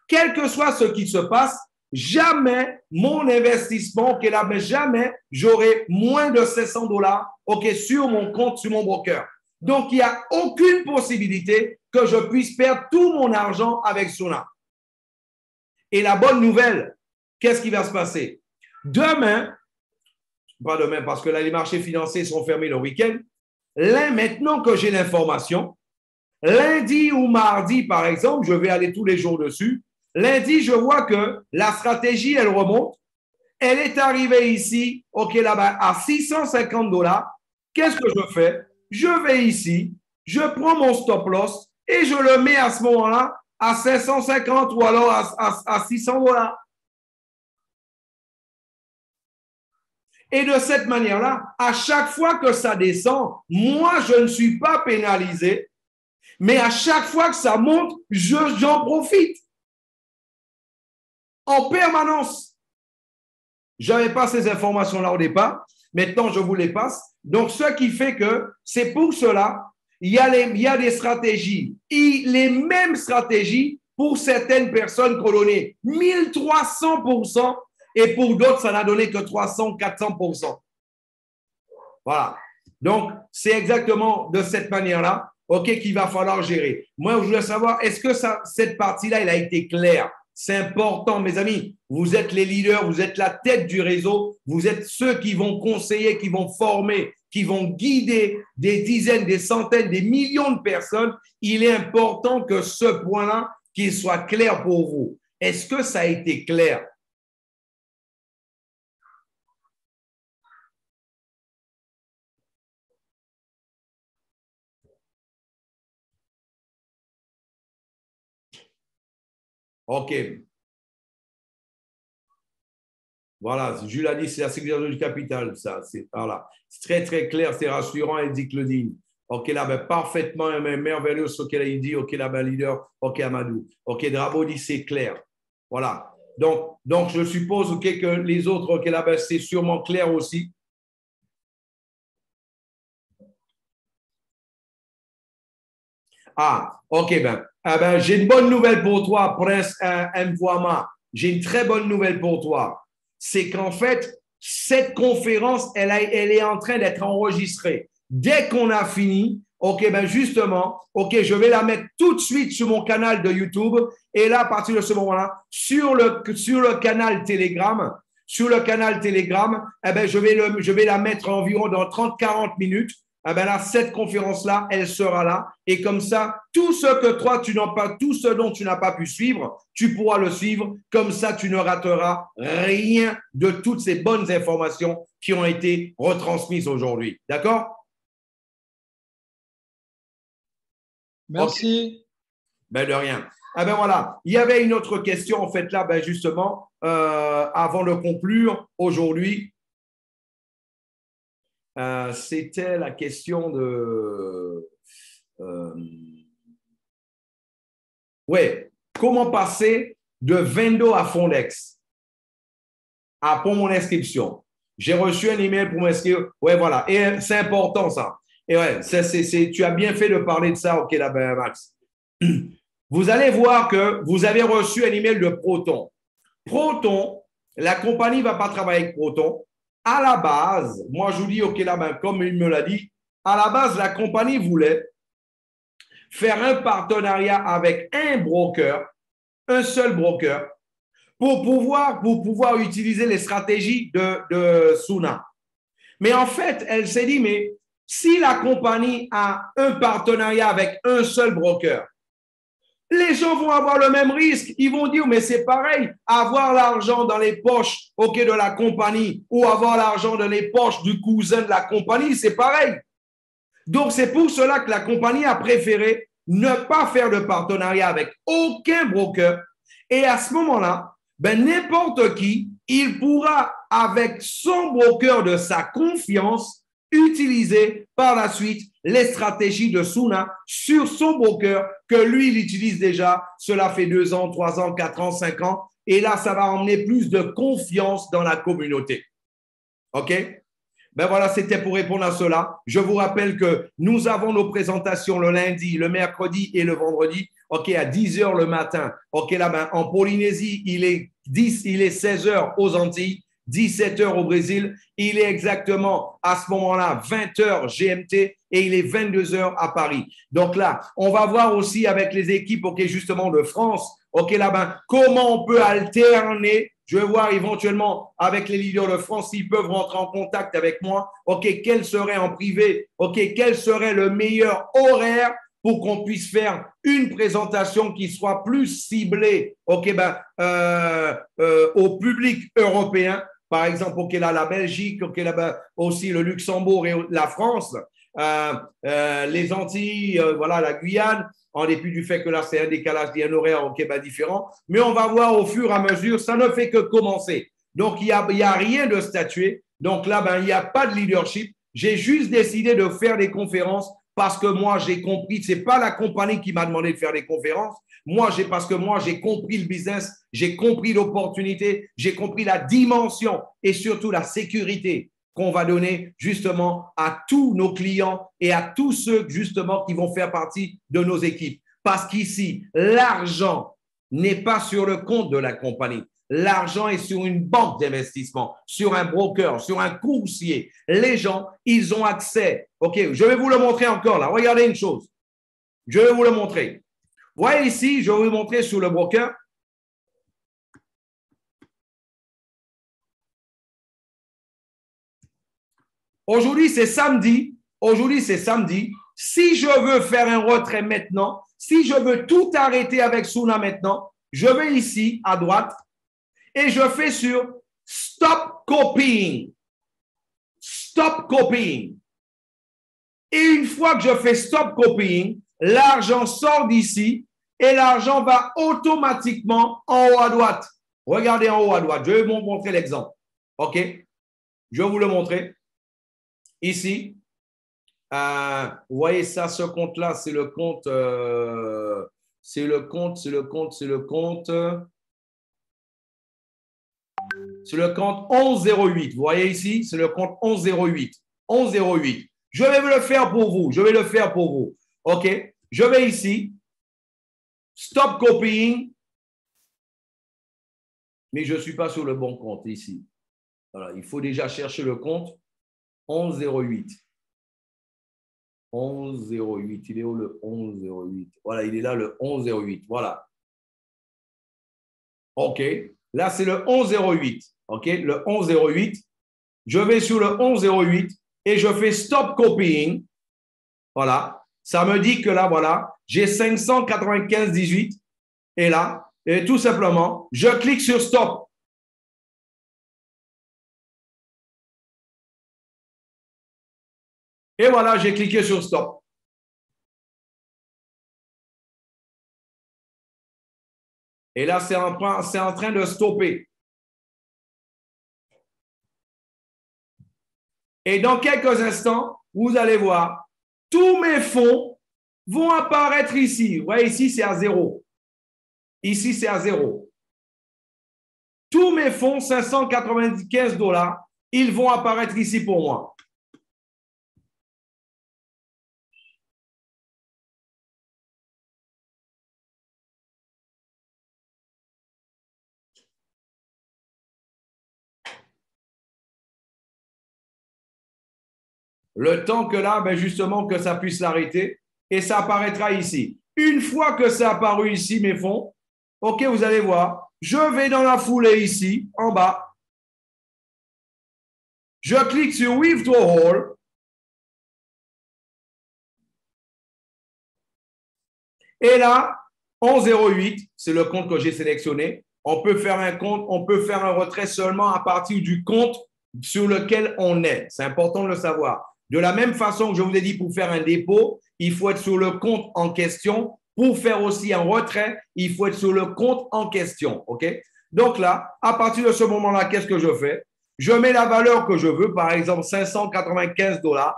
Quel que soit ce qui se passe, jamais mon investissement, jamais j'aurai moins de 500 $, sur mon compte, sur mon broker. Donc, il n'y a aucune possibilité que je puisse perdre tout mon argent avec Suna. Et la bonne nouvelle, qu'est-ce qui va se passer? Demain, pas demain parce que là, les marchés financiers sont fermés le week-end. Là, maintenant que j'ai l'information, lundi ou mardi, par exemple, je vais aller tous les jours dessus. Lundi, je vois que la stratégie, elle remonte. Elle est arrivée ici, là-bas, à 650 $. Qu'est-ce que je fais? Je vais ici, je prends mon stop loss et je le mets à ce moment-là à 550 ou alors à 600 $. Et de cette manière-là, à chaque fois que ça descend, moi, je ne suis pas pénalisé, mais à chaque fois que ça monte, j'en profite. En permanence. Je n'avais pas ces informations-là au départ. Maintenant, je vous les passe. Donc, ce qui fait que c'est pour cela, il y a des stratégies. Les mêmes stratégies pour certaines personnes qui ont donné 1300%. Et pour d'autres, ça n'a donné que 300, 400%. Voilà. Donc, c'est exactement de cette manière-là, qu'il va falloir gérer. Moi, je voulais savoir, est-ce que cette partie-là, elle a été claire? C'est important, mes amis. Vous êtes les leaders, vous êtes la tête du réseau, vous êtes ceux qui vont conseiller, qui vont former, qui vont guider des dizaines, des centaines, des millions de personnes. Il est important que ce point-là, qu'il soit clair pour vous. Est-ce que ça a été clair? OK. Voilà, Jules a dit, c'est la sécurisation du capital, ça. C'est très, très clair, c'est rassurant, elle dit Claudine. Là, parfaitement merveilleux ce qu'elle a dit. Là, leader. Amadou. Drabo dit, c'est clair. Voilà. Donc, je suppose que les autres, là, c'est sûrement clair aussi. Ah, j'ai une bonne nouvelle pour toi, Prince Mvoama. J'ai une très bonne nouvelle pour toi. C'est qu'en fait, cette conférence, elle est en train d'être enregistrée. Dès qu'on a fini, justement, je vais la mettre tout de suite sur mon canal de YouTube. Et là, à partir de ce moment-là, sur le canal Telegram, je vais la mettre environ dans 30-40 minutes. Là, cette conférence-là, elle sera là. Et comme ça, tout ce dont tu n'as pas pu suivre, tu pourras le suivre. Comme ça, tu ne rateras rien de toutes ces bonnes informations qui ont été retransmises aujourd'hui. D'accord? Merci. De rien. Voilà. Il y avait une autre question, en fait, là, justement, avant de conclure aujourd'hui. C'était la question de... ouais, comment passer de Vendo à Fondex pour mon inscription. J'ai reçu un email pour m'inscrire. Ouais, voilà. Et c'est important, ça. Et ouais, tu as bien fait de parler de ça, OK, là, ben, Max. Vous allez voir que vous avez reçu un email de Proton. Proton, la compagnie ne va pas travailler avec Proton. À la base, moi, je vous dis, OK, là, ben, comme il me l'a dit, à la base, la compagnie voulait faire un partenariat avec un broker, un seul broker, pour pouvoir utiliser les stratégies de Suna. Mais en fait, elle s'est dit, mais si la compagnie a un partenariat avec un seul broker, les gens vont avoir le même risque. Ils vont dire, mais c'est pareil, avoir l'argent dans les poches de la compagnie ou avoir l'argent dans les poches du cousin de la compagnie, c'est pareil. Donc, c'est pour cela que la compagnie a préféré ne pas faire de partenariat avec aucun broker. Et à ce moment-là, ben, n'importe qui, il pourra, avec son broker de sa confiance, utiliser par la suite les stratégies de Suna sur son broker que lui, il utilise déjà. Cela fait 2 ans, 3 ans, 4 ans, 5 ans. Et là, ça va emmener plus de confiance dans la communauté. OK? Ben voilà, c'était pour répondre à cela. Je vous rappelle que nous avons nos présentations le lundi, le mercredi et le vendredi. OK, à 10 h le matin. OK, là, ben, en Polynésie, il est 16 h aux Antilles, 17 h au Brésil. Il est exactement à ce moment-là 20 h GMT et il est 22 h à Paris. Donc là, on va voir aussi avec les équipes, OK, justement de France. OK, là, ben, comment on peut alterner. Je vais voir éventuellement avec les leaders de France s'ils peuvent rentrer en contact avec moi. OK, quel serait en privé? OK, quel serait le meilleur horaire pour qu'on puisse faire une présentation qui soit plus ciblée, OK, ben, au public européen. Par exemple, OK, là, la Belgique, OK, là, ben, aussi le Luxembourg et la France, les Antilles, voilà, la Guyane, en dépit du fait que là, c'est un décalage d'un horaire OK, ben, différent. Mais on va voir au fur et à mesure, ça ne fait que commencer. Donc, il n'y a rien de statué. Donc là, ben, il n'y a pas de leadership. J'ai juste décidé de faire des conférences parce que moi, j'ai compris, ce n'est pas la compagnie qui m'a demandé de faire des conférences. Parce que moi, j'ai compris le business, j'ai compris l'opportunité, j'ai compris la dimension et surtout la sécurité qu'on va donner justement à tous nos clients et à tous ceux justement qui vont faire partie de nos équipes. Parce qu'ici, l'argent n'est pas sur le compte de la compagnie. L'argent est sur une banque d'investissement, sur un broker, sur un courtier. Les gens, ils ont accès. OK, je vais vous le montrer encore là. Regardez une chose. Je vais vous le montrer. Vous voyez ici, je vais vous montrer sur le broker. Aujourd'hui, c'est samedi. Aujourd'hui, c'est samedi. Si je veux faire un retrait maintenant, si je veux tout arrêter avec Suna maintenant, je vais ici à droite et je fais sur Stop Copying. Stop Copying. Et une fois que je fais Stop Copying, l'argent sort d'ici et l'argent va automatiquement en haut à droite. Regardez en haut à droite. Je vais vous montrer l'exemple. OK? Je vais vous le montrer. Ici, vous voyez ça, ce compte-là, c'est le compte, c'est le compte 1108. Vous voyez ici, c'est le compte 1108. 1108. Je vais le faire pour vous. Je vais le faire pour vous. OK? Je vais ici. Stop copying. Mais je ne suis pas sur le bon compte ici. Voilà, il faut déjà chercher le compte 1108. 1108. Il est où le 1108? Voilà, il est là le 1108. Voilà. OK. Là, c'est le 1108. OK. Le 1108. Je vais sur le 1108 et je fais stop copying. Voilà. Ça me dit que là, voilà, j'ai 595,18. Et là, et tout simplement, je clique sur stop. Et voilà, j'ai cliqué sur stop. Et là, c'est en train de stopper. Et dans quelques instants, vous allez voir, tous mes fonds vont apparaître ici. Vous voyez, ici, c'est à 0. Ici, c'est à 0. Tous mes fonds, 595 $, ils vont apparaître ici pour moi. Le temps que là, ben justement, que ça puisse l'arrêter et ça apparaîtra ici. Une fois que c'est apparu ici, mes fonds, OK, vous allez voir, je vais dans la foulée ici, en bas. Je clique sur Withdrawal. Et là, en 08, c'est le compte que j'ai sélectionné. On peut faire un compte, on peut faire un retrait seulement à partir du compte sur lequel on est. C'est important de le savoir. De la même façon que je vous ai dit pour faire un dépôt, il faut être sur le compte en question. Pour faire aussi un retrait, il faut être sur le compte en question. OK? Donc là, à partir de ce moment-là, qu'est-ce que je fais? Je mets la valeur que je veux, par exemple 595 $.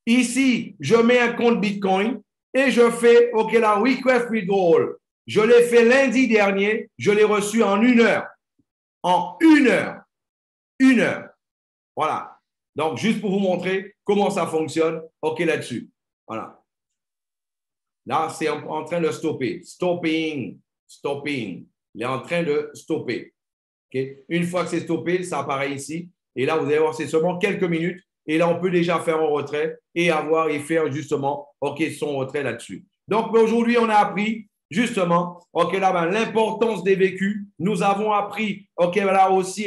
Ici, je mets un compte Bitcoin et je fais, OK, la request withdrawal. Je l'ai fait lundi dernier, je l'ai reçu en 1 heure. En 1 heure. 1 heure. Voilà. Donc, juste pour vous montrer comment ça fonctionne, OK là-dessus. Voilà. Là, c'est en train de stopper. Stopping. Stopping. Il est en train de stopper. Okay? Une fois que c'est stoppé, ça apparaît ici. Et là, vous allez voir, c'est seulement quelques minutes. Et là, on peut déjà faire un retrait et avoir et faire justement, OK, son retrait là-dessus. Donc, aujourd'hui, on a appris justement, OK, là, ben, l'importance des vécus. Nous avons appris, OK, là aussi,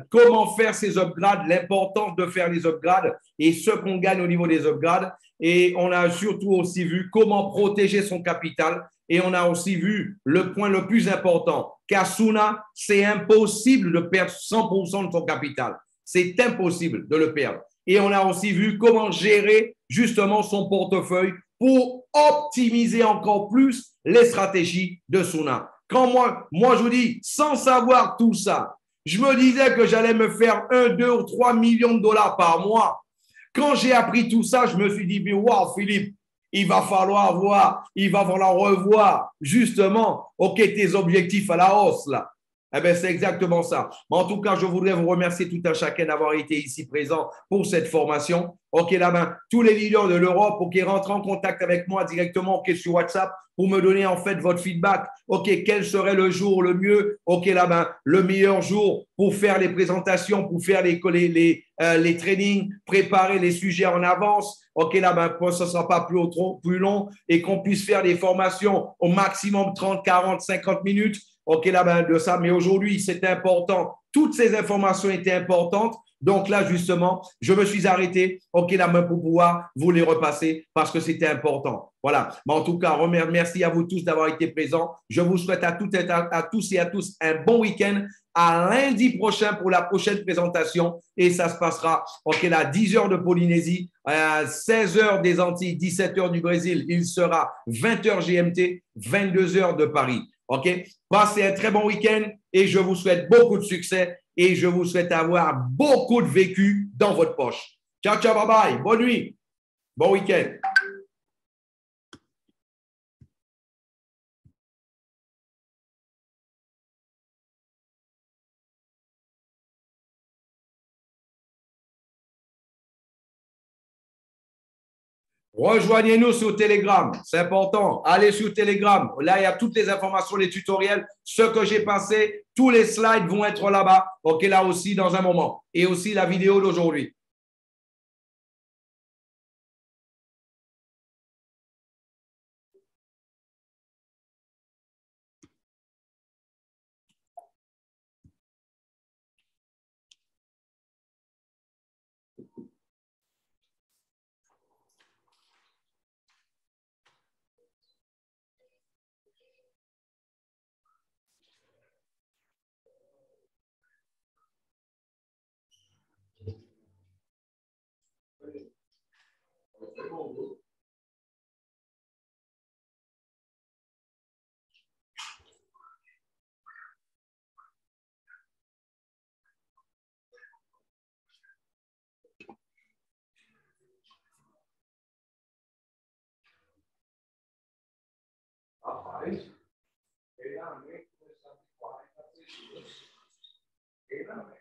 comment faire ces upgrades, l'importance de faire les upgrades et ce qu'on gagne au niveau des upgrades. Et on a surtout aussi vu comment protéger son capital. Et on a aussi vu le point le plus important, qu'Asuna, c'est impossible de perdre 100% de son capital. C'est impossible de le perdre. Et on a aussi vu comment gérer justement son portefeuille pour optimiser encore plus les stratégies de Suna. Quand moi je vous dis, sans savoir tout ça, je me disais que j'allais me faire 1, 2 ou 3 millions de dollars par mois. Quand j'ai appris tout ça, je me suis dit, mais waouh, Philippe, il va falloir revoir justement, OK, tes objectifs à la hausse là. Eh bien, c'est exactement ça. Mais en tout cas, je voudrais vous remercier tout un chacun d'avoir été ici présent pour cette formation. OK, là-bas, tous les leaders de l'Europe, OK, rentrez en contact avec moi directement, OK, sur WhatsApp pour me donner en fait votre feedback. OK, quel serait le jour le mieux? OK, là-bas, le meilleur jour pour faire les présentations, pour faire les trainings, préparer les sujets en avance. OK, là-bas, ce ne sera pas plus long et qu'on puisse faire des formations au maximum 30, 40, 50 minutes. OK, là, ben, de ça. Mais aujourd'hui, c'était important. Toutes ces informations étaient importantes. Donc là, justement, je me suis arrêté, OK, la main pour pouvoir vous les repasser parce que c'était important. Voilà. Mais en tout cas, merci à vous tous d'avoir été présents. Je vous souhaite à tous et à tous un bon week-end. À lundi prochain pour la prochaine présentation. Et ça se passera, OK, là, 10 heures de Polynésie, 16 heures des Antilles, 17 heures du Brésil. Il sera 20 heures GMT, 22 heures de Paris. OK? Passez un très bon week-end et je vous souhaite beaucoup de succès et je vous souhaite avoir beaucoup de vécu dans votre poche. Ciao, ciao, bye bye. Bonne nuit. Bon week-end. Rejoignez-nous sur Telegram, c'est important. Allez sur Telegram. Là, il y a toutes les informations, les tutoriels, ce que j'ai passé. Tous les slides vont être là-bas. OK, là aussi, dans un moment. Et aussi la vidéo d'aujourd'hui. mais et là, on est 40 40 c'est juste. Et là,